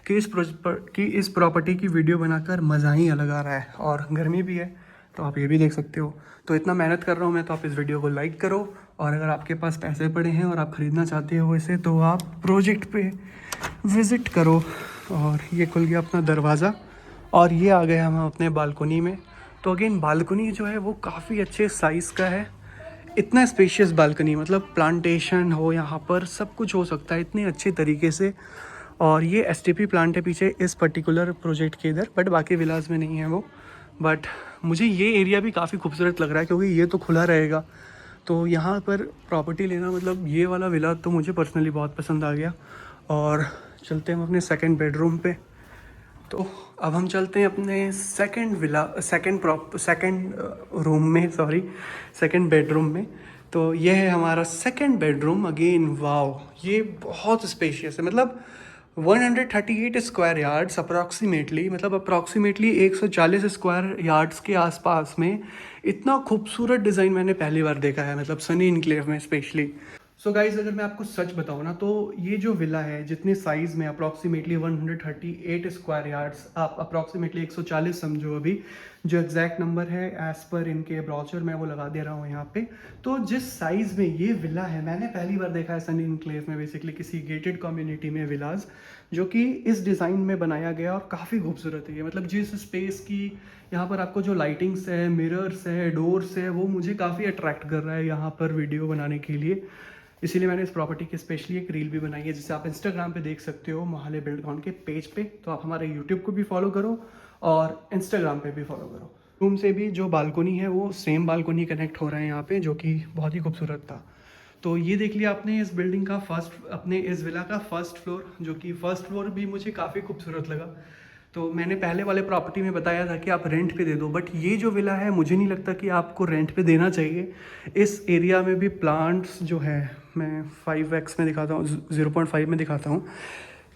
कि इस प्रॉपर्टी की वीडियो बनाकर मज़ा ही अलग आ रहा है। और गर्मी भी है तो आप ये भी देख सकते हो। तो इतना मेहनत कर रहा हूँ मैं, तो आप इस वीडियो को लाइक करो, और अगर आपके पास पैसे पड़े हैं और आप ख़रीदना चाहते हो इसे तो आप प्रोजेक्ट पे विज़िट करो। और ये खुल गया अपना दरवाज़ा, और ये आ गए हम अपने बालकनी में। तो अगेन बालकनी जो है वो काफ़ी अच्छे साइज़ का है, इतना स्पेशियस बालकनी, मतलब प्लांटेशन हो यहाँ पर, सब कुछ हो सकता है इतने अच्छे तरीके से। और ये एसटीपी प्लांट है पीछे इस पर्टिकुलर प्रोजेक्ट के इधर, बट बाकी विलास में नहीं है वो। बट मुझे ये एरिया भी काफ़ी खूबसूरत लग रहा है, क्योंकि ये तो खुला रहेगा। तो यहाँ पर प्रॉपर्टी लेना, मतलब ये वाला विला तो मुझे पर्सनली बहुत पसंद आ गया। और चलते हैं हम अपने सेकंड बेडरूम पे। तो अब हम चलते हैं अपने सेकंड रूम में, सॉरी सेकंड बेडरूम में। तो ये है हमारा सेकंड बेडरूम। अगेन वाओ, ये बहुत स्पेशियस है, मतलब 138 स्क्वायर यार्ड्स अप्रॉक्सीमेटली, मतलब अप्रॉक्सीमेटली 140 स्क्वायर यार्ड्स के आसपास में इतना खूबसूरत डिज़ाइन मैंने पहली बार देखा है, मतलब सनी इनक्लेव में स्पेशली। सो गाइज, अगर मैं आपको सच बताऊँ ना, तो ये जो विला है जितने साइज़ में अप्रॉक्सीमेटली 138 स्क्वायर यार्ड्स, आप अप्रॉक्सीमेटली 140 समझो अभी, जो एग्जैक्ट नंबर है एज़ पर इनके ब्राउचर मैं वो लगा दे रहा हूँ यहाँ पे। तो जिस साइज़ में ये विला है मैंने पहली बार देखा है सनी इनक्लेव में, बेसिकली किसी गेटेड कम्युनिटी में विलाज, जो कि इस डिज़ाइन में बनाया गया और काफ़ी खूबसूरत है। मतलब जिस स्पेस की यहाँ पर आपको जो लाइटिंग्स है, मिरर्स है, डोर्स है, वो मुझे काफ़ी अट्रैक्ट कर रहा है यहाँ पर वीडियो बनाने के लिए। इसीलिए मैंने इस प्रॉपर्टी की स्पेशली एक रील भी बनाई है, जिसे आप इंस्टाग्राम पे देख सकते हो, मोहाली बिल्डकॉन के पेज पे। तो आप हमारे यूट्यूब को भी फॉलो करो और इंस्टाग्राम पे भी फॉलो करो। रूम से भी जो बालकोनी है वो सेम बालकोनी कनेक्ट हो रहा है यहाँ पे, जो कि बहुत ही खूबसूरत था। तो ये देख लिया आपने इस बिल्डिंग का अपने इस विला का फर्स्ट फ्लोर, जो कि फर्स्ट फ्लोर भी मुझे काफ़ी खूबसूरत लगा। तो मैंने पहले वाले प्रॉपर्टी में बताया था कि आप रेंट पे दे दो, बट ये जो विला है मुझे नहीं लगता कि आपको रेंट पे देना चाहिए। इस एरिया में भी प्लांट्स जो है, मैं 5x में दिखाता हूँ, 0.5 में दिखाता हूँ।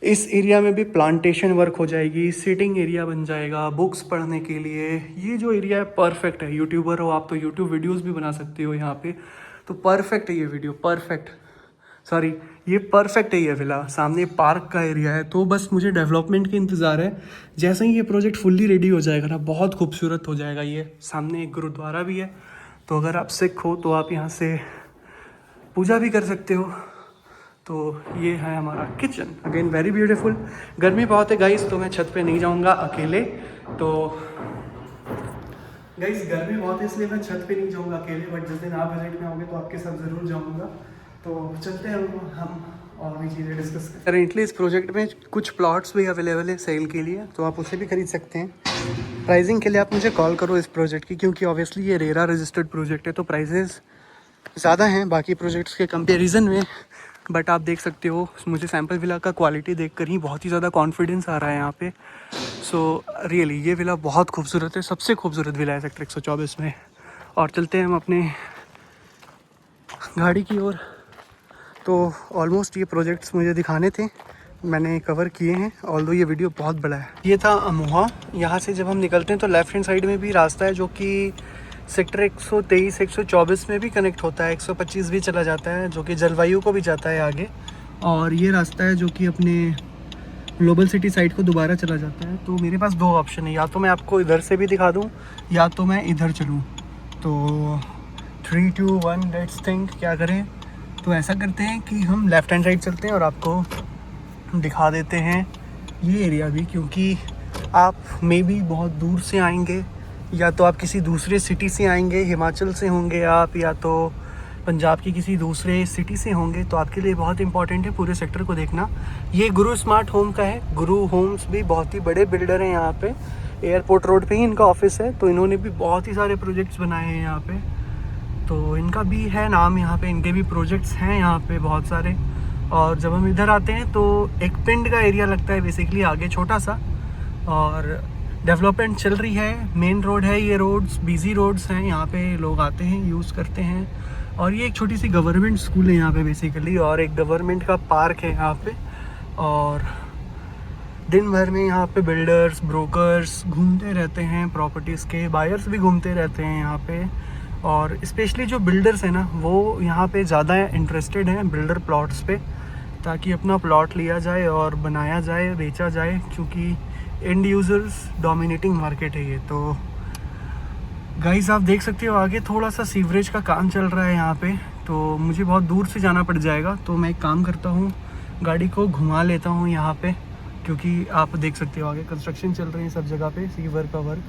इस एरिया में भी प्लांटेशन वर्क हो जाएगी, सीटिंग एरिया बन जाएगा बुक्स पढ़ने के लिए। ये जो एरिया है परफेक्ट है। यूट्यूबर हो आप तो यूट्यूब वीडियोज़ भी बना सकते हो यहाँ पे, तो परफेक्ट है ये वीडियो, ये परफेक्ट है ये विला। सामने पार्क का एरिया है, तो बस मुझे डेवलपमेंट के इंतज़ार है। जैसे ही ये प्रोजेक्ट फुल्ली रेडी हो जाएगा ना, बहुत खूबसूरत हो जाएगा ये। सामने एक गुरुद्वारा भी है, तो अगर आप सिख हो तो आप यहाँ से पूजा भी कर सकते हो। तो ये है हमारा किचन, अगेन वेरी ब्यूटीफुल। गर्मी बहुत है गाइस, तो मैं छत पे नहीं जाऊँगा अकेले। तो गाइस गर्मी बहुत है इसलिए मैं छत पे नहीं जाऊँगा अकेले, बट जिस दिन आप विजिट में आओगे तो आपके साथ ज़रूर जाऊँगा। तो चलते हैं हम और भी चीज़ें डिस्कस करें। करेंटली इस प्रोजेक्ट में कुछ प्लॉट्स भी अवेलेबल है सेल के लिए, तो आप उसे भी खरीद सकते हैं। प्राइसिंग के लिए आप मुझे कॉल करो इस प्रोजेक्ट की, क्योंकि ऑब्वियसली ये रेरा रजिस्टर्ड प्रोजेक्ट है, तो प्राइसेस ज़्यादा हैं बाकी प्रोजेक्ट्स के कंपैरिजन में। बट आप देख सकते हो, मुझे सैम्पल विला का क्वालिटी देखकर ही बहुत ही ज़्यादा कॉन्फिडेंस आ रहा है यहाँ पे। सो रियली ये विला बहुत खूबसूरत है, सबसे खूबसूरत विला है सेक्टर 124 में। और चलते हैं हम अपने गाड़ी की ओर। तो ऑलमोस्ट ये प्रोजेक्ट्स मुझे दिखाने थे, मैंने कवर किए हैं, ऑल्दो ये वीडियो बहुत बड़ा है। ये था अमोहा। यहाँ से जब हम निकलते हैं तो लेफ़्ट हैंड साइड में भी रास्ता है जो कि सेक्टर 123 124 में भी कनेक्ट होता है, 125 भी चला जाता है जो कि जलवायु को भी जाता है आगे। और ये रास्ता है जो कि अपने ग्लोबल सिटी साइड को दोबारा चला जाता है। तो मेरे पास दो ऑप्शन है, या तो मैं आपको इधर से भी दिखा दूँ या तो मैं इधर चलूँ। तो 3 2 1 लेट्स थिंक क्या करें। तो ऐसा करते हैं कि हम लेफ़्ट हैंड साइड चलते हैं और आपको दिखा देते हैं ये एरिया भी, क्योंकि आप मे बी बहुत दूर से आएंगे, या तो आप किसी दूसरे सिटी से आएंगे, हिमाचल से होंगे आप, या तो पंजाब की किसी दूसरे सिटी से होंगे, तो आपके लिए बहुत इंपॉर्टेंट है पूरे सेक्टर को देखना। ये गुरु स्मार्ट होम का है। गुरु होम्स भी बहुत ही बड़े बिल्डर हैं यहाँ पे, एयरपोर्ट रोड पे ही इनका ऑफिस है, तो इन्होंने भी बहुत ही सारे प्रोजेक्ट्स बनाए हैं यहाँ पे। तो इनका भी है नाम यहाँ पे, इनके भी प्रोजेक्ट्स हैं यहाँ पे बहुत सारे। और जब हम इधर आते हैं तो एक पिंड का एरिया लगता है बेसिकली, आगे छोटा सा, और डेवलपमेंट चल रही है। मेन रोड है, ये रोड्स बिजी रोड्स हैं, यहाँ पे लोग आते हैं, यूज़ करते हैं। और ये एक छोटी सी गवर्नमेंट स्कूल है यहाँ पे बेसिकली, और एक गवर्नमेंट का पार्क है यहाँ पे। और दिन भर में यहाँ पे बिल्डर्स ब्रोकर्स घूमते रहते हैं, प्रॉपर्टीज़ के बायर्स भी घूमते रहते हैं यहाँ पे। और स्पेशली जो बिल्डर्स हैं ना, वो यहाँ पे ज़्यादा इंटरेस्टेड हैं बिल्डर प्लॉट्स पे, ताकि अपना प्लॉट लिया जाए और बनाया जाए, बेचा जाए, क्योंकि एंड यूज़र्स डोमिनेटिंग मार्केट है ये। तो गाइस आप देख सकते हो आगे थोड़ा सा सीवरेज का काम चल रहा है यहाँ पे, तो मुझे बहुत दूर से जाना पड़ जाएगा। तो मैं एक काम करता हूँ, गाड़ी को घुमा लेता हूँ यहाँ पे, क्योंकि आप देख सकते हो आगे कंस्ट्रक्शन चल रही है सब जगह पे, सीवर का वर्क,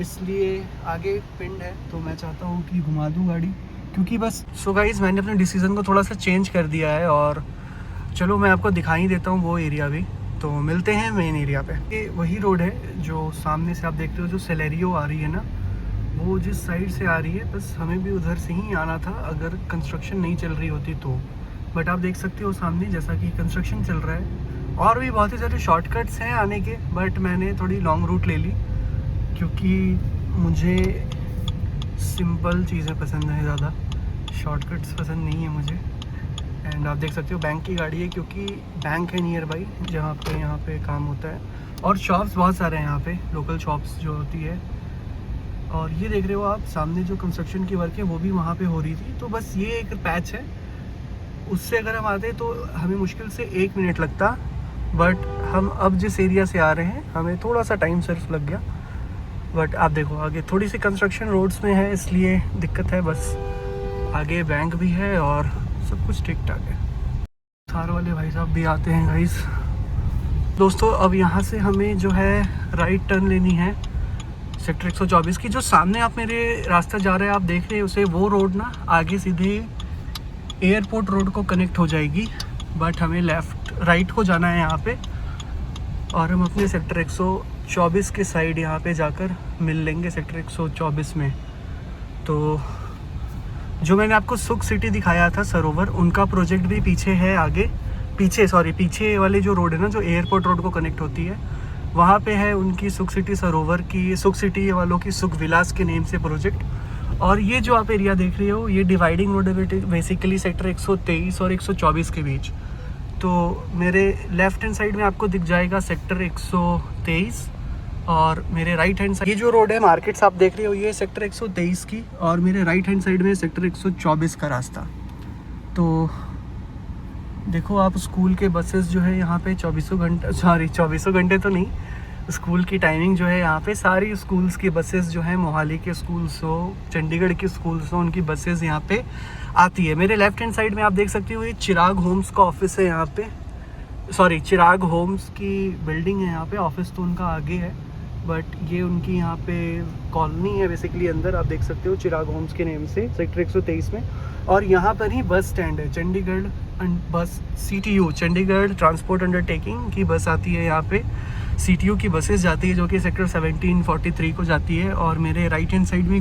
इसलिए आगे पिंड है। तो मैं चाहता हूँ कि घुमा दूँ गाड़ी, क्योंकि बस। सो गाइस मैंने अपने डिसीज़न को थोड़ा सा चेंज कर दिया है, और चलो मैं आपको दिखा ही देता हूँ वो एरिया भी। तो मिलते हैं मेन एरिया पे। ये वही रोड है जो सामने से आप देखते हो, जो सेलेरियो आ रही है ना, वो जिस साइड से आ रही है, बस हमें भी उधर से ही आना था अगर कंस्ट्रक्शन नहीं चल रही होती तो। बट आप देख सकते हो सामने जैसा कि कंस्ट्रक्शन चल रहा है। और भी बहुत ही सारे शॉर्टकट्स हैं आने के, बट मैंने थोड़ी लॉन्ग रूट ले ली, क्योंकि मुझे सिंपल चीज़ें पसंद हैं, ज़्यादा शॉर्टकट्स पसंद नहीं है मुझे। एंड आप देख सकते हो बैंक की गाड़ी है, क्योंकि बैंक है नियर बाई जहाँ पे यहाँ पे काम होता है। और शॉप्स बहुत सारे हैं यहाँ पे, लोकल शॉप्स जो होती है। और ये देख रहे हो आप सामने जो कंस्ट्रक्शन की वर्क है वो भी वहाँ पे हो रही थी। तो बस ये एक पैच है, उससे अगर हम आते तो हमें मुश्किल से 1 मिनट लगता, बट हम अब जिस एरिया से आ रहे हैं हमें थोड़ा सा टाइम सिर्फ लग गया। बट आप देखो आगे थोड़ी सी कंस्ट्रक्शन रोड्स में है, इसलिए दिक्कत है। बस आगे बैंक भी है और सब कुछ ठीक ठाक है। थार वाले भाई साहब भी आते हैं गाइस। दोस्तों अब यहाँ से हमें जो है राइट टर्न लेनी है सेक्टर 124 की। जो सामने आप मेरे रास्ता जा रहे हैं, आप देख रहे हैं उसे, वो रोड ना आगे सीधे एयरपोर्ट रोड को कनेक्ट हो जाएगी। बट हमें राइट को जाना है यहाँ पे, और हम अपने सेक्टर 124 के साइड यहाँ पे जाकर मिल लेंगे सेक्टर 124 में। तो जो मैंने आपको सुख सिटी दिखाया था सरोवर, उनका प्रोजेक्ट भी पीछे है आगे, पीछे वाले जो रोड है ना, जो एयरपोर्ट रोड को कनेक्ट होती है, वहाँ पे है उनकी सुख सिटी सरोवर की, सुख सिटी वालों की सुख विलास के नेम से प्रोजेक्ट। और ये जो आप एरिया देख रहे हो, ये डिवाइडिंग रोड है बेसिकली सेक्टर 123 और 124 के बीच। तो मेरे लेफ़्ट हैंड साइड में आपको दिख जाएगा सेक्टर 123, और मेरे राइट हैंड साइड ये जो रोड है मार्केट्स आप देख रहे हो, ये सेक्टर 123 की, और मेरे राइट हैंड साइड में सेक्टर 124 का रास्ता। तो देखो आप स्कूल के बसेस जो है यहाँ पे 2400 घंटे तो नहीं, स्कूल की टाइमिंग जो है यहाँ पे सारी स्कूल्स की बसेस जो है, मोहाली के स्कूल्स हो, चंडीगढ़ के स्कूल्स हो, उनकी बसेस यहाँ पे आती है। मेरे लेफ्ट हैंड साइड में आप देख सकते हो ये चिराग होम्स का ऑफिस है यहाँ पे, चिराग होम्स की बिल्डिंग है यहाँ पे, ऑफिस तो उनका आगे है। बट ये उनकी यहाँ पे कॉलोनी है बेसिकली अंदर, आप देख सकते हो चिराग होम्स के नेम से, सेक्टर 123 में। और यहाँ पर ही बस स्टैंड है, चंडीगढ़ बस CTU, चंडीगढ़ ट्रांसपोर्ट अंडरटेकिंग की बस आती है यहाँ पे। CTU की बसेस जाती है जो कि सेक्टर 1743 को जाती है। और मेरे राइट हैंड साइड में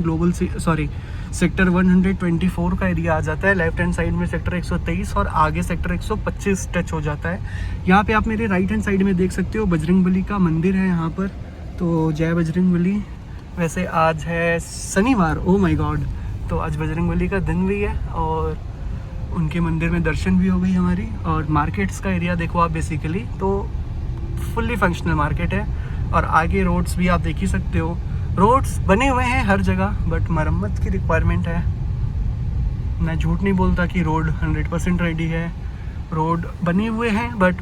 सेक्टर 124 का एरिया आ जाता है, लेफ्ट हैंड साइड में सेक्टर 123 और आगे सेक्टर 125 टच हो जाता है। यहाँ पे आप मेरे राइट हैंड साइड में देख सकते हो बजरंगबली का मंदिर है यहाँ पर, तो जय बजरंगबली। वैसे आज है शनिवार, ओ माय गॉड, तो आज बजरंगबली का दिन भी है और उनके मंदिर में दर्शन भी हो गई हमारी। और मार्केट्स का एरिया देखो आप बेसिकली, तो फुल्ली फंक्शनल मार्केट है। और आगे रोड्स भी आप देख ही सकते हो, रोड्स बने हुए हैं हर जगह, बट मरम्मत की रिक्वायरमेंट है। मैं झूठ नहीं बोलता कि रोड 100% रेडी है, रोड बने हुए हैं, बट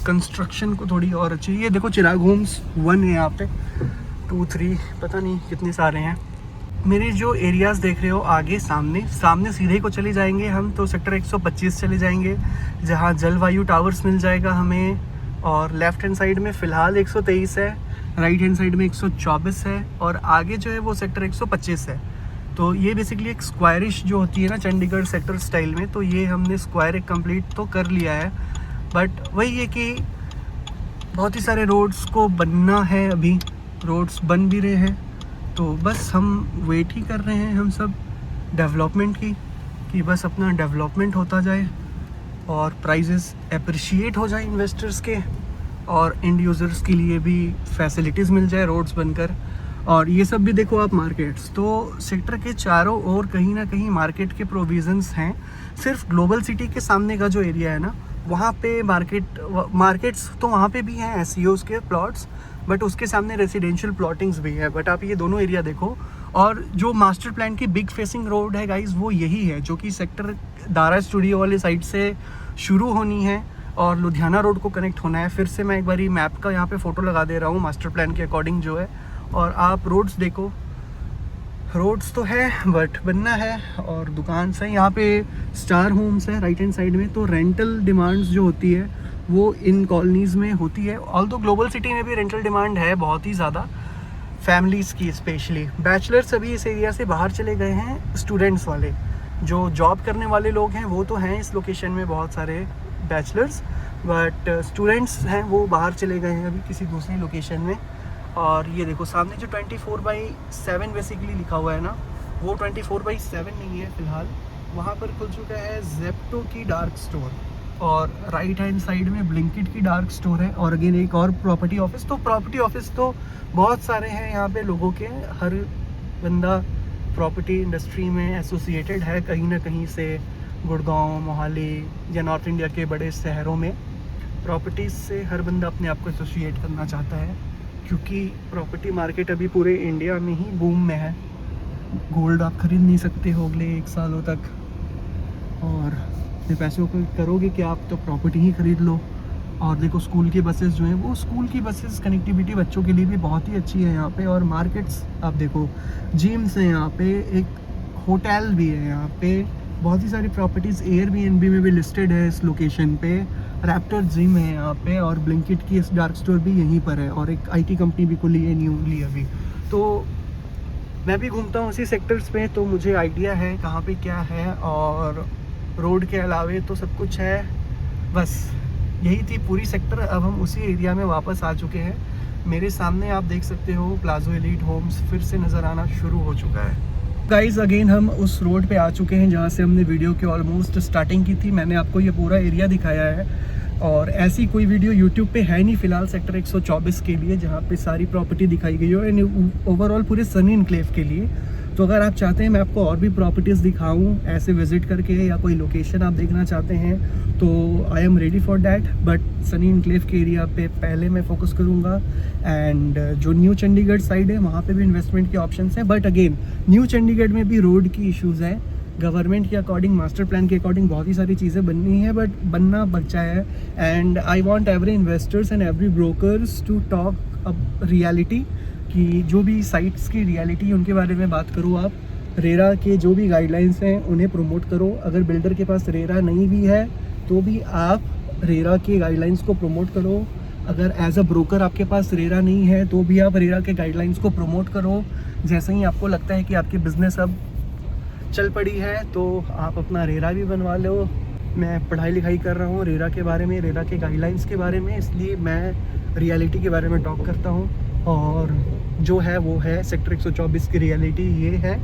कंस्ट्रक्शन को थोड़ी और अच्छी। ये देखो चिराग होम्स 1 है यहाँ पे, 2 3 पता नहीं कितने सारे हैं। मेरे जो एरियाज़ देख रहे हो आगे सामने सीधे को चले जाएंगे हम, तो सेक्टर 125 चले जाएंगे जहाँ जलवायु टावर्स मिल जाएगा हमें। और लेफ्ट हैंड साइड में फ़िलहाल 123 है, राइट हैंड साइड में 124 है और आगे जो है वो सेक्टर 125 है। तो ये बेसिकली एक स्क्वायरिश जो होती है ना चंडीगढ़ सेक्टर स्टाइल में, तो ये हमने स्क्वायर एक कंप्लीट तो कर लिया है। बट वही है कि बहुत ही सारे रोड्स को बनना है, अभी रोड्स बन भी रहे हैं, तो बस हम वेट ही कर रहे हैं हम सब डेवलपमेंट की, कि बस अपना डेवलपमेंट होता जाए और प्राइजेस अप्रिशिएट हो जाए इन्वेस्टर्स के, और एंड यूज़र्स के लिए भी फैसिलिटीज़ मिल जाए रोड्स बनकर। और ये सब भी देखो आप मार्केट्स, तो सेक्टर के चारों ओर कहीं ना कहीं मार्केट के प्रोविज़न्स हैं। सिर्फ ग्लोबल सिटी के सामने का जो एरिया है ना, वहाँ पे मार्केट्स तो वहाँ पे भी हैं SEOs के प्लॉट्स, बट उसके सामने रेसिडेंशियल प्लॉटिंग्स भी है। बट आप ये दोनों एरिया देखो, और जो मास्टर प्लान की बिग फेसिंग रोड है गाइज वो यही है, जो कि सेक्टर दारा स्टूडियो वाली साइड से शुरू होनी है और लुधियाना रोड को कनेक्ट होना है। फिर से मैं एक बारी मैप का यहाँ पे फ़ोटो लगा दे रहा हूँ मास्टर प्लान के अकॉर्डिंग जो है, और आप रोड्स देखो, रोड्स तो है बट बनना है। और दुकान से यहाँ पे स्टार होम्स है राइट हैंड साइड में, तो रेंटल डिमांड्स जो होती है वो इन कॉलोनीज़ में होती है। ऑल्दो ग्लोबल सिटी में भी रेंटल डिमांड है बहुत ही ज़्यादा, फैमिलीज़ की स्पेशली। बैचलर्स अभी इस एरिया से बाहर चले गए हैं, स्टूडेंट्स वाले जो जॉब करने वाले लोग हैं वो तो हैं इस लोकेशन में बहुत सारे बैचलर्स, बट स्टूडेंट्स हैं वो बाहर चले गए हैं अभी किसी दूसरी लोकेशन में। और ये देखो सामने जो 24/7 बेसिकली लिखा हुआ है ना, वो 24/7 नहीं है फ़िलहाल, वहाँ पर खुल चुका है जेप्टो की डार्क स्टोर, और राइट हैंड साइड में ब्लिंकिट की डार्क स्टोर है, और अगेन एक और प्रॉपर्टी ऑफिस। तो प्रॉपर्टी ऑफिस तो बहुत सारे हैं यहाँ पे लोगों के, हर बंदा प्रॉपर्टी इंडस्ट्री में एसोसिएटेड है कहीं ना कहीं से। गुड़गांव, मोहाली या नॉर्थ इंडिया के बड़े शहरों में प्रॉपर्टीज़ से हर बंदा अपने आप को एसोसिएट करना चाहता है, क्योंकि प्रॉपर्टी मार्केट अभी पूरे इंडिया में ही बूम में है। गोल्ड आप खरीद नहीं सकते हो अगले 1 सालों तक, और अपने पैसों को करोगे कि आप तो प्रॉपर्टी ही खरीद लो। और देखो स्कूल की बसेस जो हैं, वो स्कूल की बसेस कनेक्टिविटी बच्चों के लिए भी बहुत ही अच्छी है यहाँ पे। और मार्केट्स आप देखो, जिम्स हैं यहाँ पे, एक होटल भी है यहाँ पे, बहुत ही सारी प्रॉपर्टीज़ Airbnb में भी लिस्टेड है इस लोकेशन पे। रैप्टर जिम है यहाँ पे, और ब्लिंकिट की इस डार्क स्टोर भी यहीं पर है, और एक IT कंपनी भी खुली है न्यूली अभी। तो मैं भी घूमता हूँ उसी सेक्टर्स में, तो मुझे आइडिया है कहाँ पे क्या है, और रोड के अलावे तो सब कुछ है। बस यही थी पूरी सेक्टर। अब हम उसी एरिया में वापस आ चुके हैं। मेरे सामने आप देख सकते हो प्लाजो एलीट होम्स फिर से नज़र आना शुरू हो चुका है। गाइज अगेन हम उस रोड पे आ चुके हैं जहाँ से हमने वीडियो के ऑलमोस्ट स्टार्टिंग की थी। मैंने आपको ये पूरा एरिया दिखाया है, और ऐसी कोई वीडियो यूट्यूब पे है नहीं फ़िलहाल सेक्टर 124 के लिए, जहाँ पे सारी प्रॉपर्टी दिखाई गई हो, एंड ओवरऑल पूरे सनी इनक्लेव के लिए। तो अगर आप चाहते हैं मैं आपको और भी प्रॉपर्टीज़ दिखाऊं ऐसे विज़िट करके, या कोई लोकेशन आप देखना चाहते हैं, तो I am ready for that. But Sunny enclave के एरिया पे पहले मैं फोकस करूंगा, एंड जो न्यू चंडीगढ़ साइड है वहाँ पे भी इन्वेस्टमेंट के ऑप्शंस हैं। बट अगेन न्यू चंडीगढ़ में भी रोड की इश्यूज़ हैं। गवर्नमेंट के अकॉर्डिंग, मास्टर प्लान के अकॉर्डिंग बहुत ही सारी चीज़ें बननी है, बट बनना बचा है। And I want every investors and every brokers to talk अब रियलिटी, कि जो भी साइट्स की रियलिटी उनके बारे में बात करो आप। रेरा के जो भी गाइडलाइंस हैं उन्हें प्रमोट करो। अगर बिल्डर के पास रेरा नहीं भी है तो भी आप रेरा के गाइडलाइंस को प्रमोट करो। अगर एज अ ब्रोकर आपके पास रेरा नहीं है तो भी आप रेरा के गाइडलाइंस को प्रमोट करो। जैसे ही आपको लगता है कि आपकी बिज़नेस अब चल पड़ी है तो आप अपना रेरा भी बनवा लो। मैं पढ़ाई लिखाई कर रहा हूँ रेरा के बारे में, रेरा के गाइडलाइंस के बारे में, इसलिए मैं रियलिटी के बारे में टॉक करता हूँ। और जो है वो है, सेक्टर 124 की रियलिटी ये है।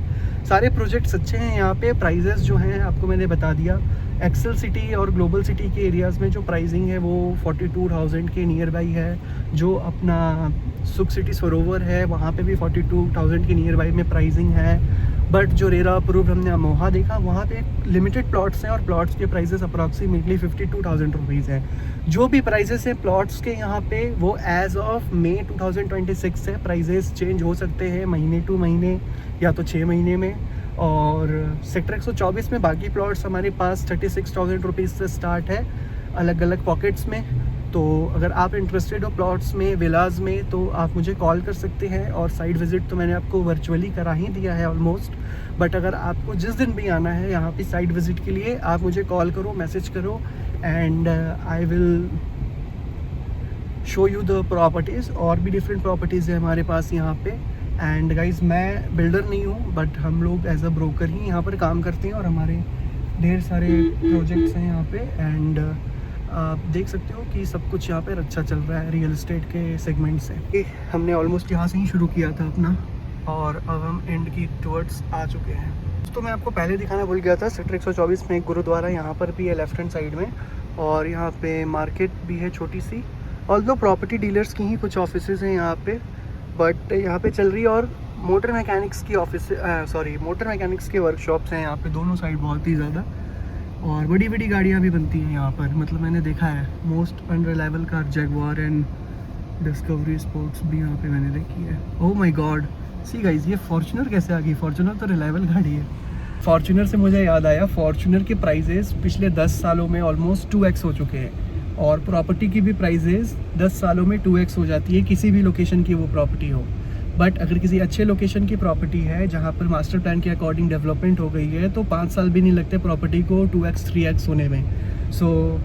सारे प्रोजेक्ट्स अच्छे हैं यहाँ पे। प्राइजेस जो हैं आपको मैंने बता दिया। एक्सेल सिटी और ग्लोबल सिटी के एरियाज़ में जो प्राइसिंग है वो 42,000 के नियर बाई है। जो अपना सुख सिटी सरोवर है वहाँ पे भी 42,000 के नियर बाई में प्राइसिंग है। बट जो रेरा अप्रूव्ड हमने अमोहा देखा वहाँ पे लिमिटेड प्लॉट्स हैं और प्लॉट्स के प्राइसेस अप्रॉक्सीमेटली 52,000 रुपीज़ हैं। जो भी प्राइसेस हैं प्लॉट्स के यहाँ पे वो एज ऑफ मई 2026 से प्राइसेस चेंज हो सकते हैं, महीने टू महीने या तो 6 महीने में। और सेक्टर 124 में बाकी प्लॉट्स हमारे पास 36,000 रुपीज़ से स्टार्ट है अलग अलग पॉकेट्स में। तो अगर आप इंटरेस्टेड हो प्लॉट्स में, विलाज में, तो आप मुझे कॉल कर सकते हैं। और साइट विज़िट तो मैंने आपको वर्चुअली करा ही दिया है ऑलमोस्ट। बट अगर आपको जिस दिन भी आना है यहाँ पे साइट विज़िट के लिए, आप मुझे कॉल करो, मैसेज करो, and I will show you the properties. और भी डिफरेंट प्रॉपर्टीज़ है हमारे पास यहाँ पे। एंड गाइज मैं बिल्डर नहीं हूँ, बट हम लोग एज अ ब्रोकर ही यहाँ पर काम करते हैं और हमारे ढेर सारे प्रोजेक्ट्स हैं यहाँ पे। एंड आप देख सकते हो कि सब कुछ यहाँ पर अच्छा चल रहा है रियल एस्टेट के सेगमेंट से। हमने ऑलमोस्ट यहाँ से ही शुरू किया था अपना, और अब हम एंड की टुवर्ड्स आ चुके हैं। तो मैं आपको पहले दिखाना भूल गया था, सेक्टर 124 में एक गुरुद्वारा यहाँ पर भी है लेफ्ट हैंड साइड में, और यहाँ पे मार्केट भी है छोटी सी। ऑल्दो प्रॉपर्टी डीलर्स की ही कुछ ऑफिसेज हैं यहाँ पे, बट यहाँ पे चल रही है। और मोटर मैकेनिक्स की मोटर मैकेनिक्स के वर्कशॉप्स हैं यहाँ पे दोनों साइड बहुत ही ज़्यादा। और बड़ी बड़ी गाड़ियाँ भी बनती हैं यहाँ पर, मतलब मैंने देखा है most unreliable car Jaguar and discovery sports भी यहाँ पे मैंने देखी है। Oh my God, see guys, ये फॉर्च्यूनर कैसे आ गई? फॉर्च्यूनर तो रिलायबल गाड़ी है। फॉर्च्यूनर से मुझे याद आया, फॉर्च्यूनर के प्राइजेस पिछले 10 सालों में ऑलमोस्ट 2x हो चुके हैं। और प्रॉपर्टी की भी प्राइजेस 10 सालों में 2x हो जाती है, किसी भी लोकेशन की वो प्रॉपर्टी हो। बट अगर किसी अच्छे लोकेशन की प्रॉपर्टी है जहाँ पर मास्टर प्लान के अकॉर्डिंग डेवलपमेंट हो गई है, तो 5 साल भी नहीं लगते प्रॉपर्टी को 2x 3x होने में। सो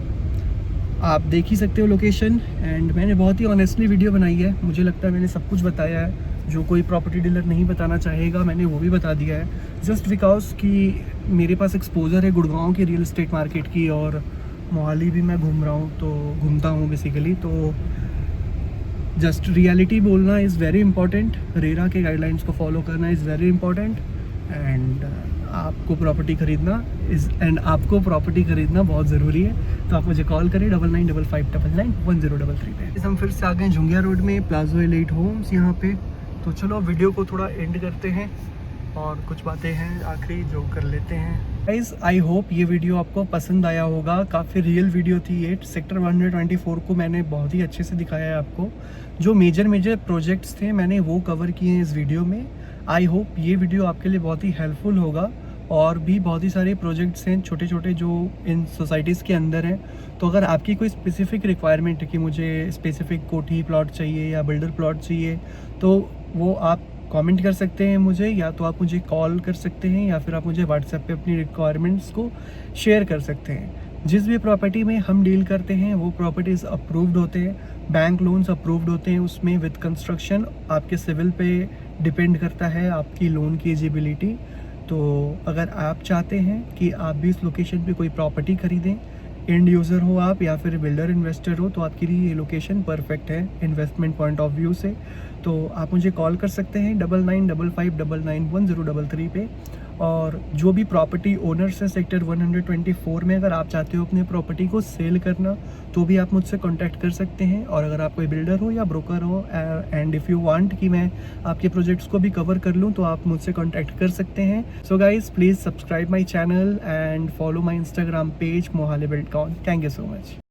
आप देख ही सकते हो लोकेशन। एंड मैंने बहुत ही ऑनेस्टली वीडियो बनाई है, मुझे लगता है मैंने सब कुछ बताया है जो कोई प्रॉपर्टी डीलर नहीं बताना चाहेगा, मैंने वो भी बता दिया है। जस्ट बिकॉज कि मेरे पास एक्सपोजर है गुड़गांव की रियल एस्टेट मार्केट की, और मोहाली भी मैं घूमता हूँ बेसिकली। तो जस्ट रियलिटी बोलना इज़ वेरी इंपॉर्टेंट, रेरा के गाइडलाइंस को फॉलो करना इज़ वेरी इंपॉर्टेंट। एंड आपको प्रॉपर्टी खरीदना बहुत ज़रूरी है। तो आप मुझे कॉल करें 9955991033 पे। हम फिर से आ गए झुंगिया रोड में, प्लाजो एलाइट होम्स यहाँ पे। तो चलो वीडियो को थोड़ा एंड करते हैं और कुछ बातें हैं आखिरी जो कर लेते हैं। गाइस, आई होप ये वीडियो आपको पसंद आया होगा। काफ़ी रियल वीडियो थी ये। सेक्टर 124 को मैंने बहुत ही अच्छे से दिखाया है आपको। जो मेजर प्रोजेक्ट्स थे मैंने वो कवर किए हैं इस वीडियो में। आई होप ये वीडियो आपके लिए बहुत ही हेल्पफुल होगा। और भी बहुत ही सारे प्रोजेक्ट्स हैं छोटे छोटे जो इन सोसाइटीज़ के अंदर हैं। तो अगर आपकी कोई स्पेसिफिक रिक्वायरमेंट है कि मुझे स्पेसिफिक कोठी प्लॉट चाहिए या बिल्डर प्लॉट चाहिए, तो वो आप कमेंट कर सकते हैं मुझे, या तो आप मुझे कॉल कर सकते हैं, या फिर आप मुझे व्हाट्सएप पे अपनी रिक्वायरमेंट्स को शेयर कर सकते हैं। जिस भी प्रॉपर्टी में हम डील करते हैं वो प्रॉपर्टीज़ अप्रूव्ड होते हैं, बैंक लोन्स अप्रूव्ड होते हैं उसमें विद कंस्ट्रक्शन। आपके सिविल पे डिपेंड करता है आपकी लोन की एलिजिबिलिटी। तो अगर आप चाहते हैं कि आप भी इस लोकेशन पे कोई प्रॉपर्टी खरीदें, एंड यूज़र हो आप या फिर बिल्डर इन्वेस्टर हो, तो आपके लिए ये लोकेशन परफेक्ट है इन्वेस्टमेंट पॉइंट ऑफ व्यू से। तो आप मुझे कॉल कर सकते हैं 9955991033 पे। और जो भी प्रॉपर्टी ओनर्स हैं सेक्टर 124 में, अगर आप चाहते हो अपने प्रॉपर्टी को सेल करना तो भी आप मुझसे कांटेक्ट कर सकते हैं। और अगर आप कोई बिल्डर हो या ब्रोकर हो एंड इफ़ यू वांट कि मैं आपके प्रोजेक्ट्स को भी कवर कर लूँ, तो आप मुझसे कांटेक्ट कर सकते हैं। So guys, please subscribe my channel and follow my Instagram page Mohali Buildcon. Thank you so much.